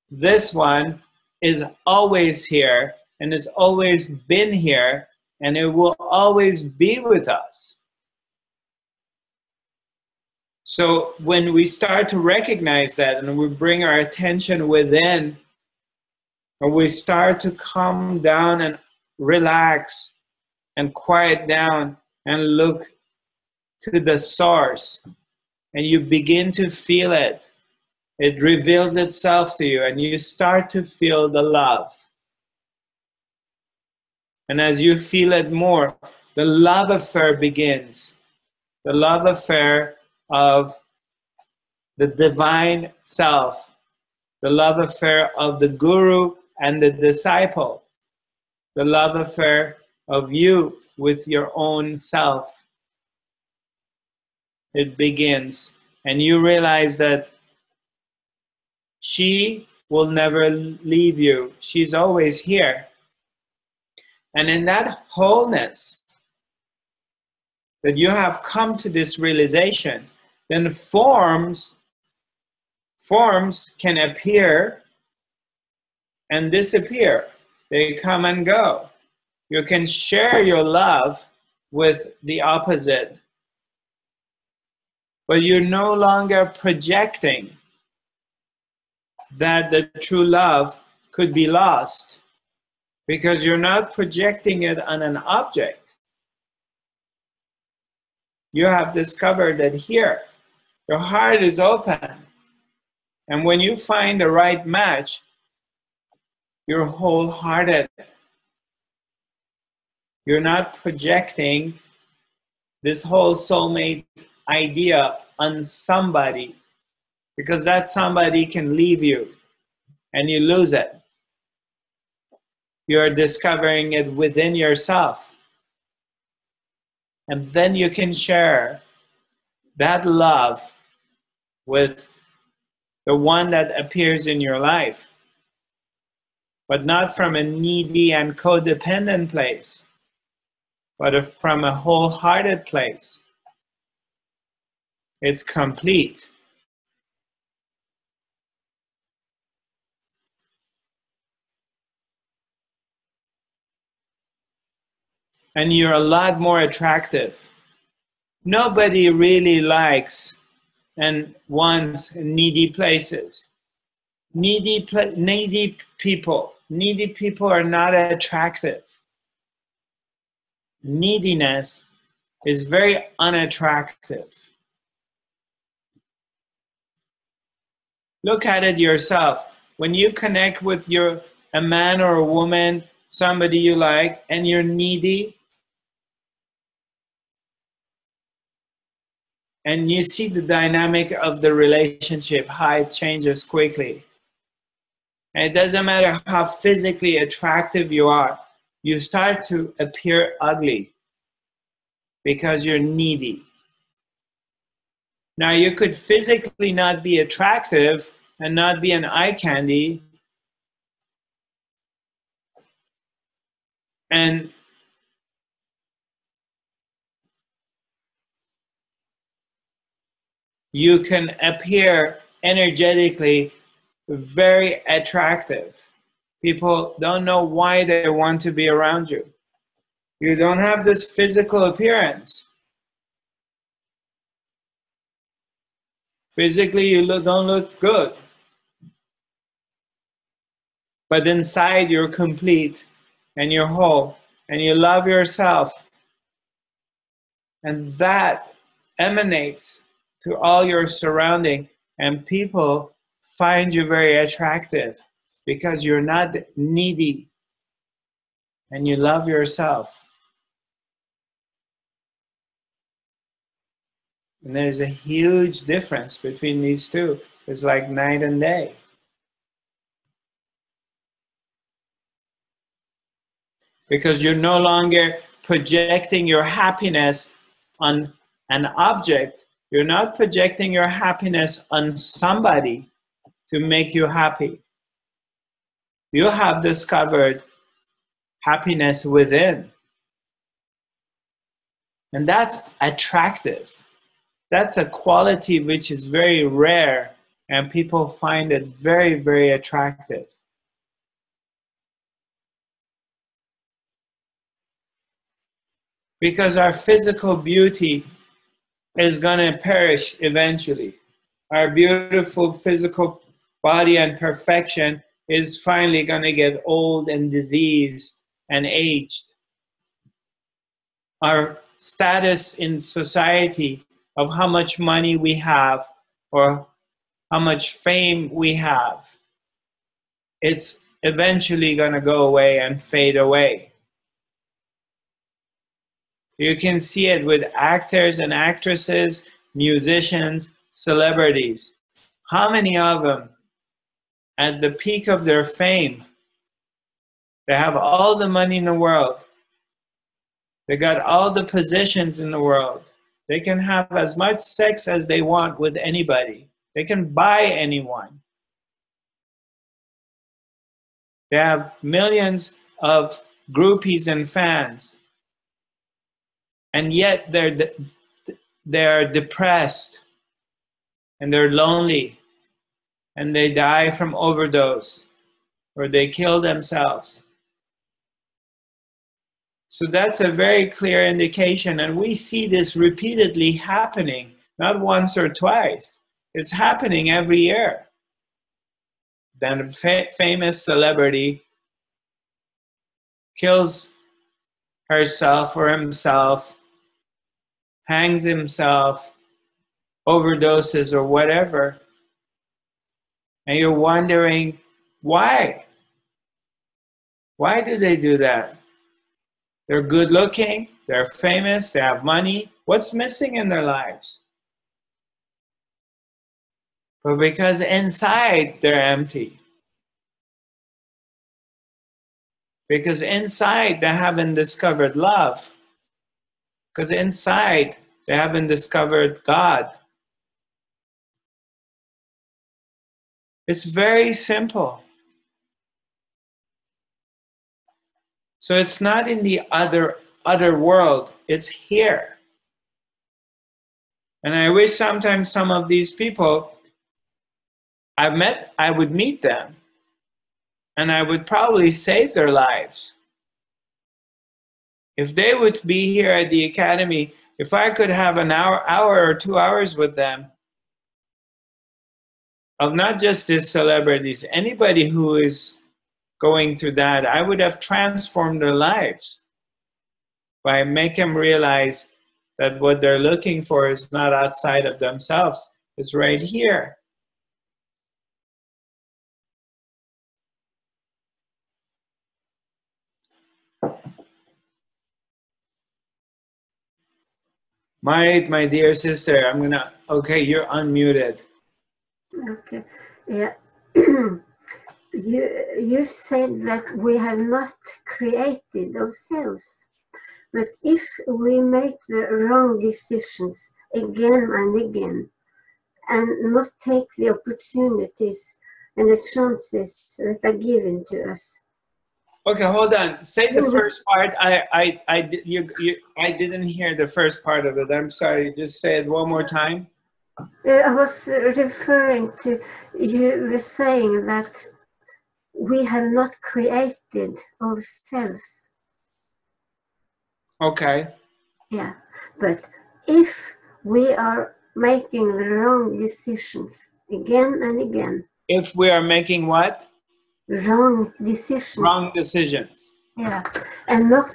This one is always here, and has always been here, and it will always be with us. So when we start to recognize that, and we bring our attention within, or we start to calm down and relax and quiet down and look to the source, and you begin to feel it, it reveals itself to you, and you start to feel the love. And as you feel it more, the love affair begins. The love affair of the divine self, the love affair of the guru and the disciple, the love affair of you with your own self. It begins, and you realize that she will never leave you. She's always here. And in that wholeness, that you have come to this realization, then forms can appear and disappear. They come and go. You can share your love with the opposite, but you're no longer projecting that the true love could be lost, because you're not projecting it on an object. You have discovered that here, your heart is open. And when you find the right match, you're wholehearted. You're not projecting this whole soulmate idea on somebody, because that somebody can leave you and you lose it. You're discovering it within yourself. And then you can share that love with the one that appears in your life, but not from a needy and codependent place, but from a wholehearted place. It's complete. And you're a lot more attractive. Nobody really likes and wants needy places. Needy people are not attractive. Neediness is very unattractive. Look at it yourself. When you connect with a man or a woman, somebody you like, and you're needy, and you see the dynamic of the relationship, how it changes quickly. And it doesn't matter how physically attractive you are, you start to appear ugly because you're needy. Now, you could physically not be attractive and not be an eye candy, and you can appear energetically very attractive. People don't know why they want to be around you. You don't have this physical appearance. Physically, you don't look good. But inside, you're complete and you're whole and you love yourself. And that emanates to all your surrounding, and people find you very attractive because you're not needy and you love yourself. And there's a huge difference between these two. It's like night and day. Because you're no longer projecting your happiness on an object. You're not projecting your happiness on somebody to make you happy. You have discovered happiness within. And that's attractive. That's a quality which is very rare, and people find it very, very attractive. Because our physical beauty is going to perish eventually. Our beautiful physical body and perfection is finally going to get old and diseased and aged. Our status in society of how much money we have or how much fame we have, it's eventually going to go away and fade away. You can see it with actors and actresses, musicians, celebrities. How many of them, at the peak of their fame, they have all the money in the world, they got all the positions in the world, they can have as much sex as they want with anybody, they can buy anyone, they have millions of groupies and fans, and yet they're depressed and they're lonely and they die from overdose or they kill themselves. So that's a very clear indication, and we see this repeatedly happening, not once or twice. It's happening every year. Then a famous celebrity kills herself or himself, hangs himself, overdoses or whatever, and you're wondering why? Why do they do that? They're good looking, they're famous, they have money. What's missing in their lives? But because inside they're empty. Because inside they haven't discovered love. Because inside they haven't discovered God. It's very simple. So it's not in the other world, it's here. And I wish sometimes some of these people I would meet them and I would probably save their lives. If they would be here at the Academy, if I could have an hour or 2 hours with them, of not just these celebrities, anybody who is going through that, I would have transformed their lives by making them realize that what they're looking for is not outside of themselves, it's right here. My dear sister, okay, you're unmuted. Okay, yeah. You said that we have not created ourselves, but if we make the wrong decisions again and again, and not take the opportunities and the chances that are given to us. Okay, hold on. Say the first part. I didn't hear the first part of it. I'm sorry. Just say it one more time. I was referring to, you were saying that we have not created ourselves. Okay. Yeah, but if we are making the wrong decisions again and again. If we are making what? Wrong decisions. Wrong decisions. Yeah, and not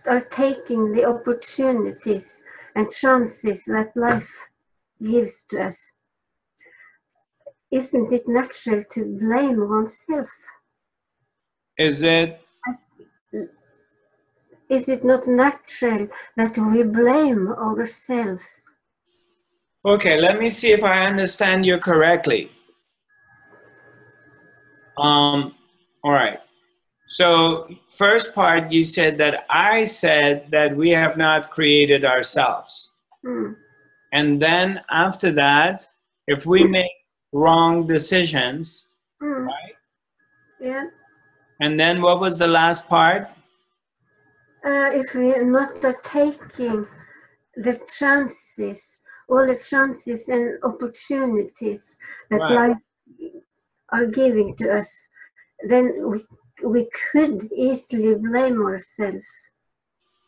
are taking the opportunities and chances that life gives to us. Isn't it natural to blame oneself? Is it? Is it not natural that we blame ourselves? Okay, let me see if I understand you correctly. All right. So first part, you said that I said that we have not created ourselves. And then after that, if we make wrong decisions, right? Yeah. And then what was the last part? If we are not taking the chances, all the chances and opportunities that life are giving to us, then we could easily blame ourselves.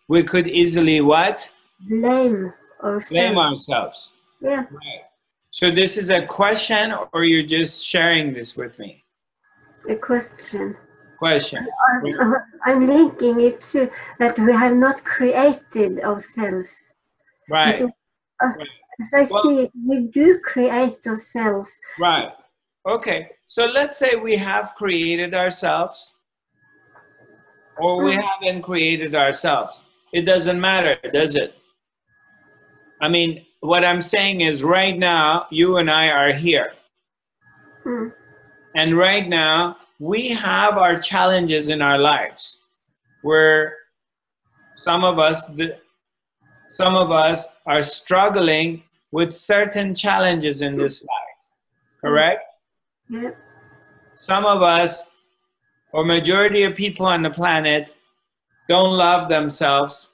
We could easily what? Blame ourselves. Blame ourselves. Yeah. Right. So this is a question, or you're just sharing this with me? A question. Question. I'm linking it to that we have not created ourselves. Right. As I see it, we do create ourselves. Right. Okay. So let's say we have created ourselves, or we haven't created ourselves. It doesn't matter, does it? I mean, what I'm saying is right now, you and I are here. And right now, we have our challenges in our lives where some of us are struggling with certain challenges in this life, correct? Yeah. Some of us, or majority of people on the planet, don't love themselves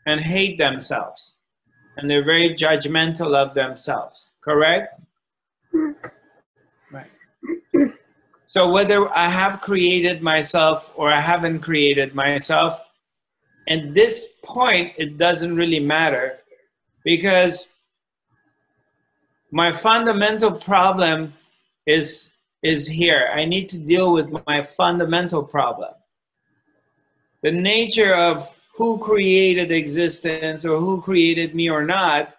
and hate themselves. And they're very judgmental of themselves, correct? Right. So whether I have created myself or I haven't created myself, at this point, it doesn't really matter, because my fundamental problem is here. I need to deal with my fundamental problem. The nature of who created existence or who created me or not,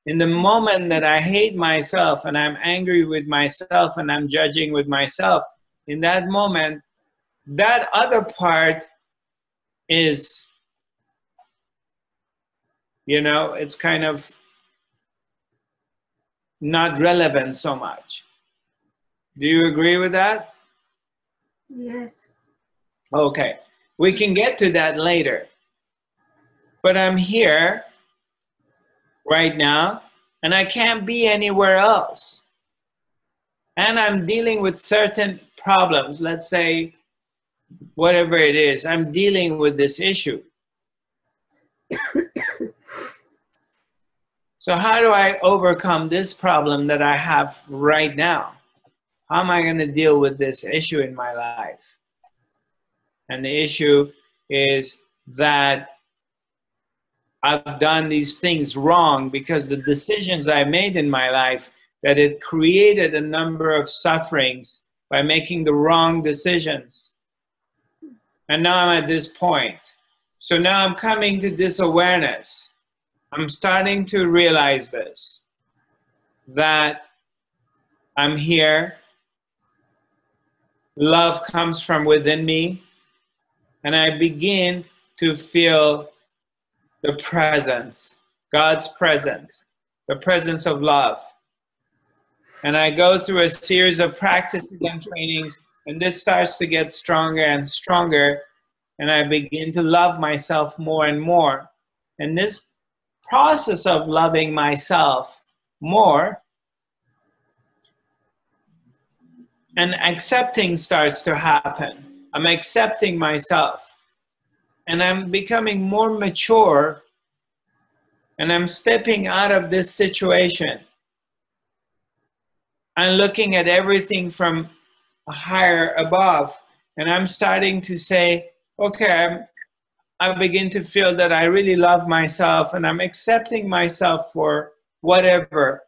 in the moment that I hate myself and I'm angry with myself and I'm judging with myself, in that moment, that other part is, you know, it's kind of not relevant so much. Do you agree with that? Yes. Okay. We can get to that later. But I'm here right now, and I can't be anywhere else. And I'm dealing with certain problems. Let's say, whatever it is, I'm dealing with this issue. So how do I overcome this problem that I have right now? How am I going to deal with this issue in my life? And the issue is that I've done these things wrong because the decisions I made in my life, that it created a number of sufferings by making the wrong decisions. And now I'm at this point. So now I'm coming to this awareness. I'm starting to realize this, that I'm here. Love comes from within me. And I begin to feel the presence, God's presence, the presence of love. And I go through a series of practices and trainings, and this starts to get stronger and stronger, and I begin to love myself more and more. And this process of loving myself more And accepting starts to happen. I'm accepting myself. And I'm becoming more mature. And I'm stepping out of this situation. I'm looking at everything from higher above. And I'm starting to say, okay, I begin to feel that I really love myself and I'm accepting myself for whatever.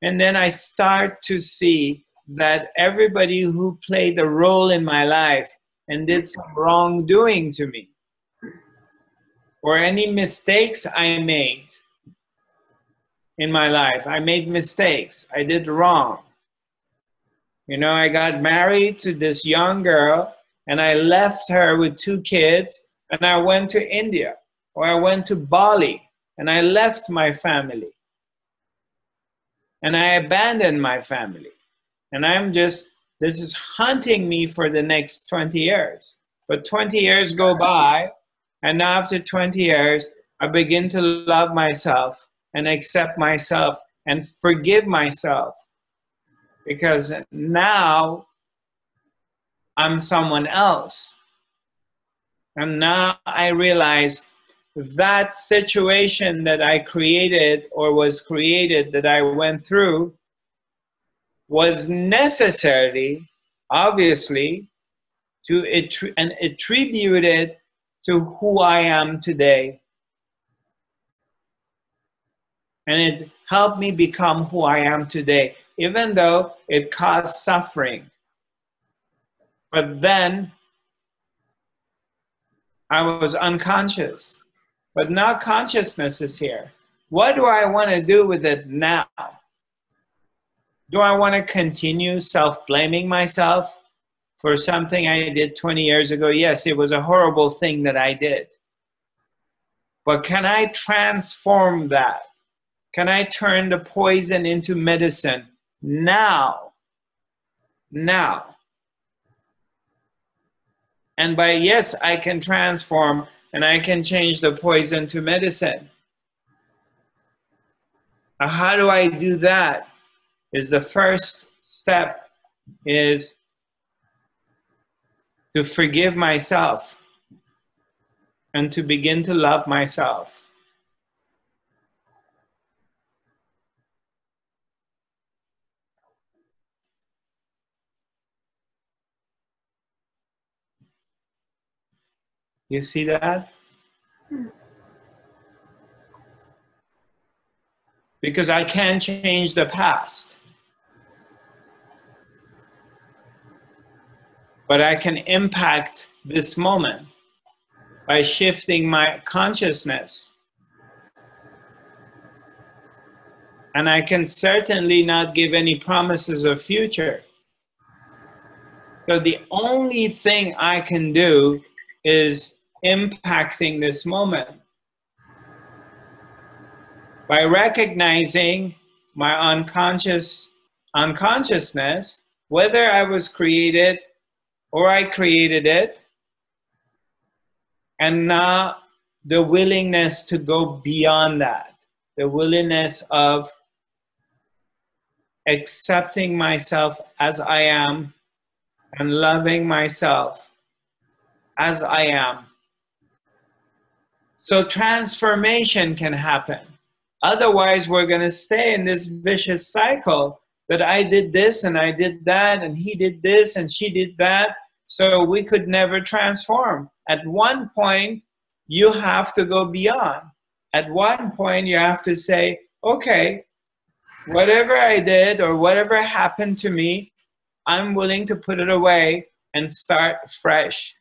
And then I start to see that everybody who played a role in my life and did some wrongdoing to me, or any mistakes I made in my life. I made mistakes. I did wrong. You know, I got married to this young girl and I left her with 2 kids and I went to India, or I went to Bali and I left my family. And I abandoned my family. And this is haunting me for the next 20 years. But 20 years go by, and now after 20 years, I begin to love myself and accept myself and forgive myself. Because now I'm someone else. And now I realize that situation that I created or was created, that I went through, was necessary, obviously, to attribute it to who I am today. And it helped me become who I am today, even though it caused suffering. But then I was unconscious. But now consciousness is here. What do I want to do with it now? Do I want to continue self-blaming myself for something I did 20 years ago? Yes, it was a horrible thing that I did. But can I transform that? Can I turn the poison into medicine now? Now. And by yes, I can transform and I can change the poison to medicine. How do I do that? Is the first step is to forgive myself and to begin to love myself. You see that? Because I can't change the past. But I can impact this moment by shifting my consciousness. And I can certainly not give any promises of future. So the only thing I can do is impacting this moment by recognizing my unconsciousness, whether I was created or I created it, and now the willingness to go beyond that, the willingness of accepting myself as I am and loving myself as I am. So transformation can happen. Otherwise, we're going to stay in this vicious cycle that I did this and I did that and he did this and she did that. So we could never transform. At one point, you have to go beyond. At one point, you have to say, okay, whatever I did or whatever happened to me, I'm willing to put it away and start fresh.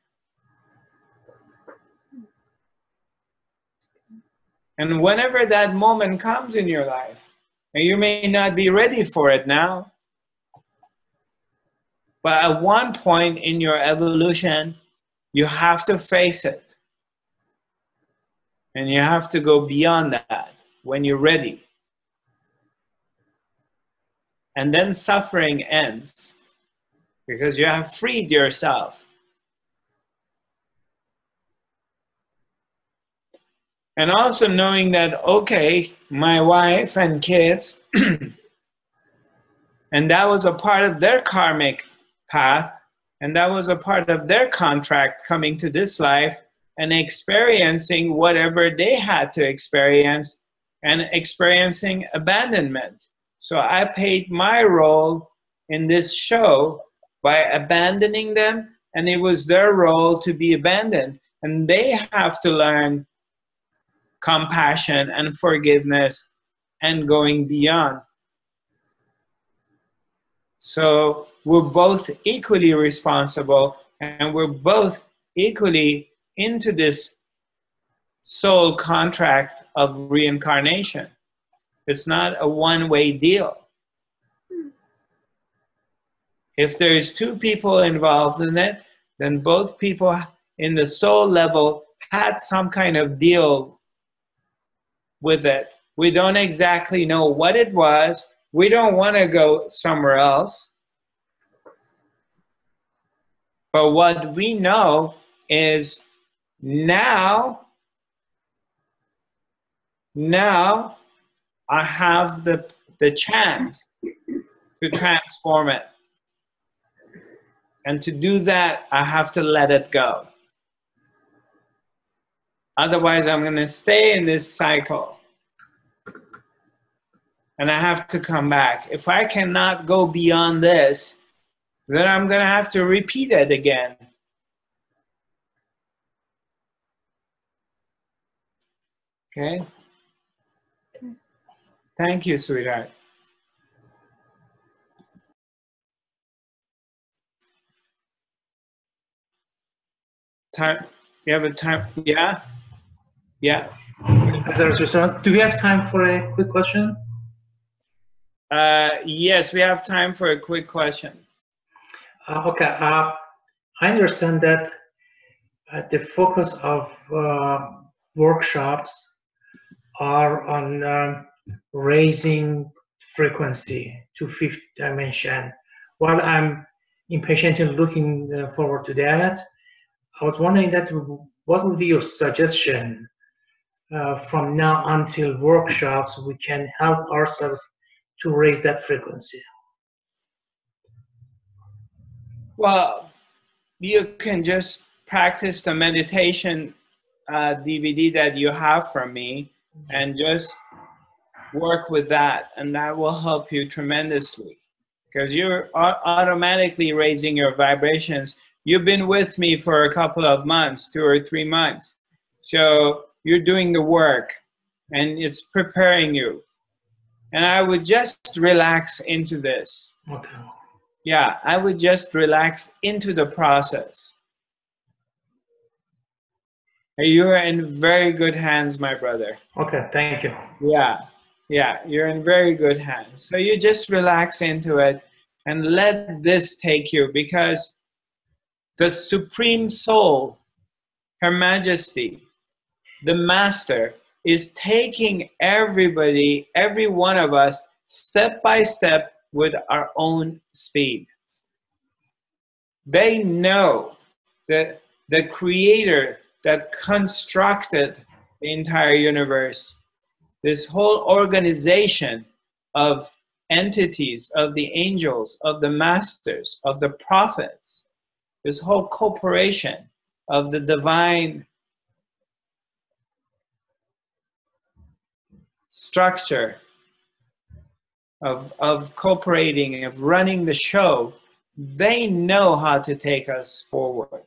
And whenever that moment comes in your life, and you may not be ready for it now, but at one point in your evolution, you have to face it. And you have to go beyond that when you're ready. And then suffering ends because you have freed yourself. And also knowing that, okay, my wife and kids, and that was a part of their karmic path, and that was a part of their contract coming to this life and experiencing whatever they had to experience and experiencing abandonment. So I paid my role in this show by abandoning them, and it was their role to be abandoned. And they have to learn compassion and forgiveness and going beyond. So we're both equally responsible, and we're both equally into this soul contract of reincarnation. It's not a one-way deal. If there's two people involved in it, then both people in the soul level had some kind of deal with it. We don't exactly know what it was. We don't want to go somewhere else. But what we know is now I have the chance to transform it. And to do that, I have to let it go. Otherwise, I'm going to stay in this cycle. And I have to come back. If I cannot go beyond this, then I'm going to have to repeat it again. Okay? Thank you, sweetheart. Time? You have a time? Yeah? Yeah. Zarathustra, do we have time for a quick question? Yes, we have time for a quick question. Okay. I understand that the focus of workshops are on raising frequency to fifth dimension. While I'm impatiently looking forward to that, I was wondering that what would be your suggestion from now until workshops we can help ourselves to raise that frequency? Well, you can just practice the meditation DVD that you have from me and just work with that, and that will help you tremendously because you're automatically raising your vibrations. You've been with me for a couple of months, 2 or 3 months. So you're doing the work and it's preparing you. And I would just relax into this. Okay. Yeah, I would just relax into the process. You're in very good hands, my brother. Okay, thank you. Yeah, you're in very good hands. So you just relax into it and let this take you, because the Supreme Soul, Her Majesty, the Master, is taking everybody, every one of us, step by step with our own speed. They know that the Creator that constructed the entire universe, this whole organization of entities, of the angels, of the masters, of the prophets, this whole corporation of the divine structure of cooperating, of running the show, they know how to take us forward.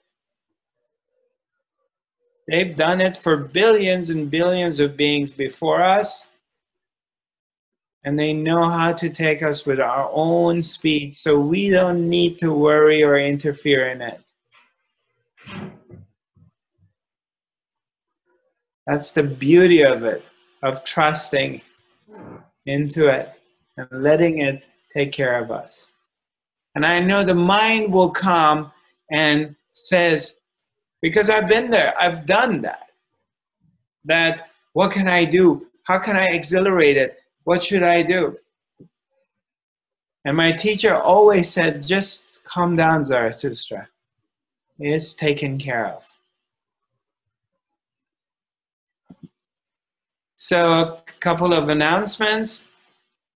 They've done it for billions and billions of beings before us, and they know how to take us with our own speed, so we don't need to worry or interfere in it. That's the beauty of it, of trusting into it and letting it take care of us. And I know the mind will come and says, because I've been there, I've done that what can I do? How can I accelerate it? What should I do? And my teacher always said, just calm down, Zarathustra. It's taken care of. So a couple of announcements.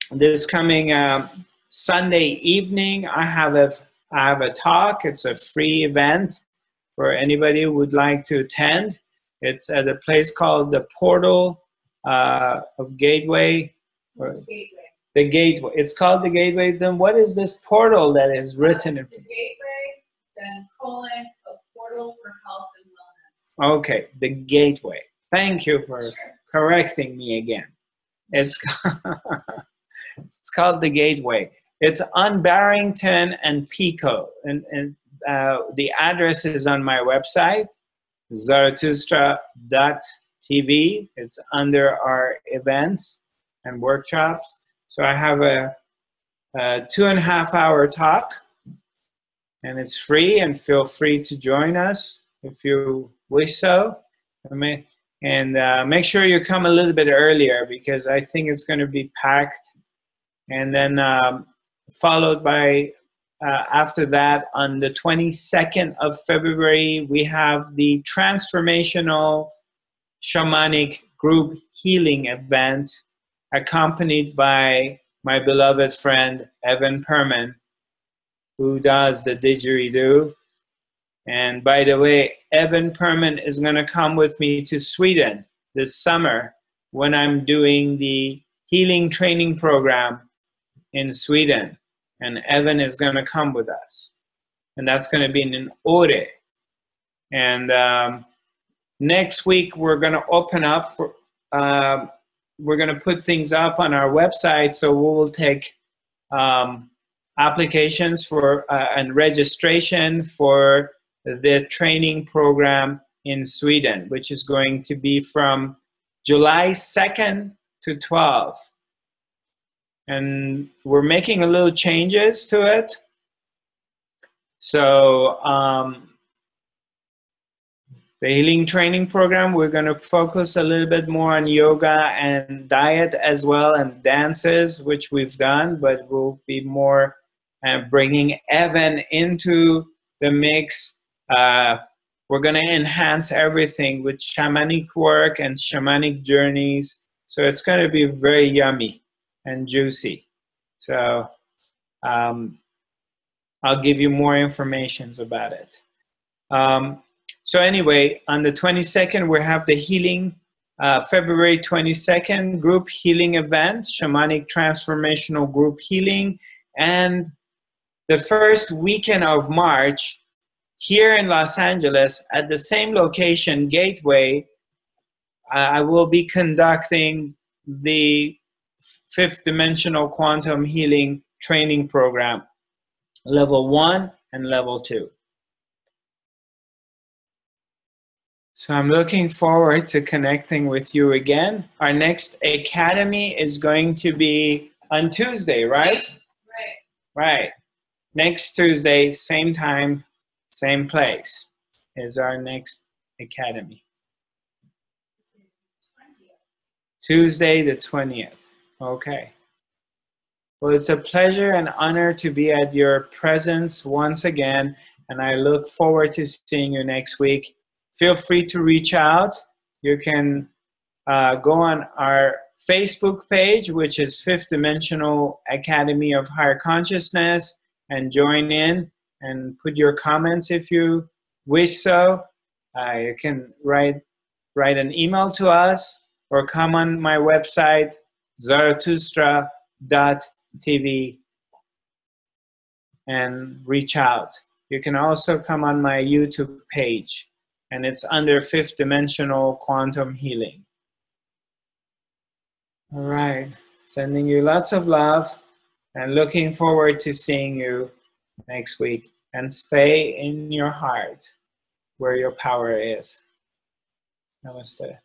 This coming Sunday evening, I have a I have a talk. It's a free event for anybody who would like to attend. It's at a place called the Portal of Gateway. The Gateway. It's called the Gateway. Then what is this portal that is written? It's the Gateway, then colon, a portal for health and wellness. Okay, the Gateway. Thank you for correcting me again. It's it's called the Gateway. It's on Barrington and Pico, and the address is on my website, Zarathustra.tv. It's under our events and workshops. So I have a 2.5 hour talk, and it's free, and feel free to join us if you wish so. And make sure you come a little bit earlier, because I think it's going to be packed. And then followed by, after that, on the 22nd of February, we have the Transformational Shamanic Group Healing event, accompanied by my beloved friend, Evan Perman, who does the didgeridoo. And by the way, Evan Perman is going to come with me to Sweden this summer when I'm doing the healing training program in Sweden. And Evan is going to come with us. And that's going to be in Åre. And next week, we're going to open up for, we're going to put things up on our website. So we will take applications for and registration for the training program in Sweden, which is going to be from July 2nd to 12th. And we're making a little changes to it. So the healing training program, we're going to focus a little bit more on yoga and diet as well, and dances, which we've done, but we'll be more bringing Evan into the mix. We're going to enhance everything with shamanic work and shamanic journeys. So it's going to be very yummy and juicy. So I'll give you more information about it. So anyway, on the 22nd, we have the healing, February 22nd, group healing event, Shamanic Transformational Group Healing. And the first weekend of March, here in Los Angeles, at the same location, Gateway, I will be conducting the 5th Dimensional Quantum Healing Training Program, Level 1 and Level 2. So I'm looking forward to connecting with you again. Our next academy is going to be on Tuesday, right? Right. Next Tuesday, same time, same place is our next academy. Tuesday the 20th. Okay. Well, it's a pleasure and honor to be at your presence once again, and I look forward to seeing you next week. Feel free to reach out. You can go on our Facebook page, which is 5th Dimensional Academy of Higher Consciousness, and join in and put your comments if you wish so. You can write an email to us or come on my website, Zarathustra.tv, and reach out. You can also come on my YouTube page, and it's under 5th Dimensional Quantum Healing. All right, sending you lots of love and looking forward to seeing you next week. And stay in your heart where your power is. Namaste.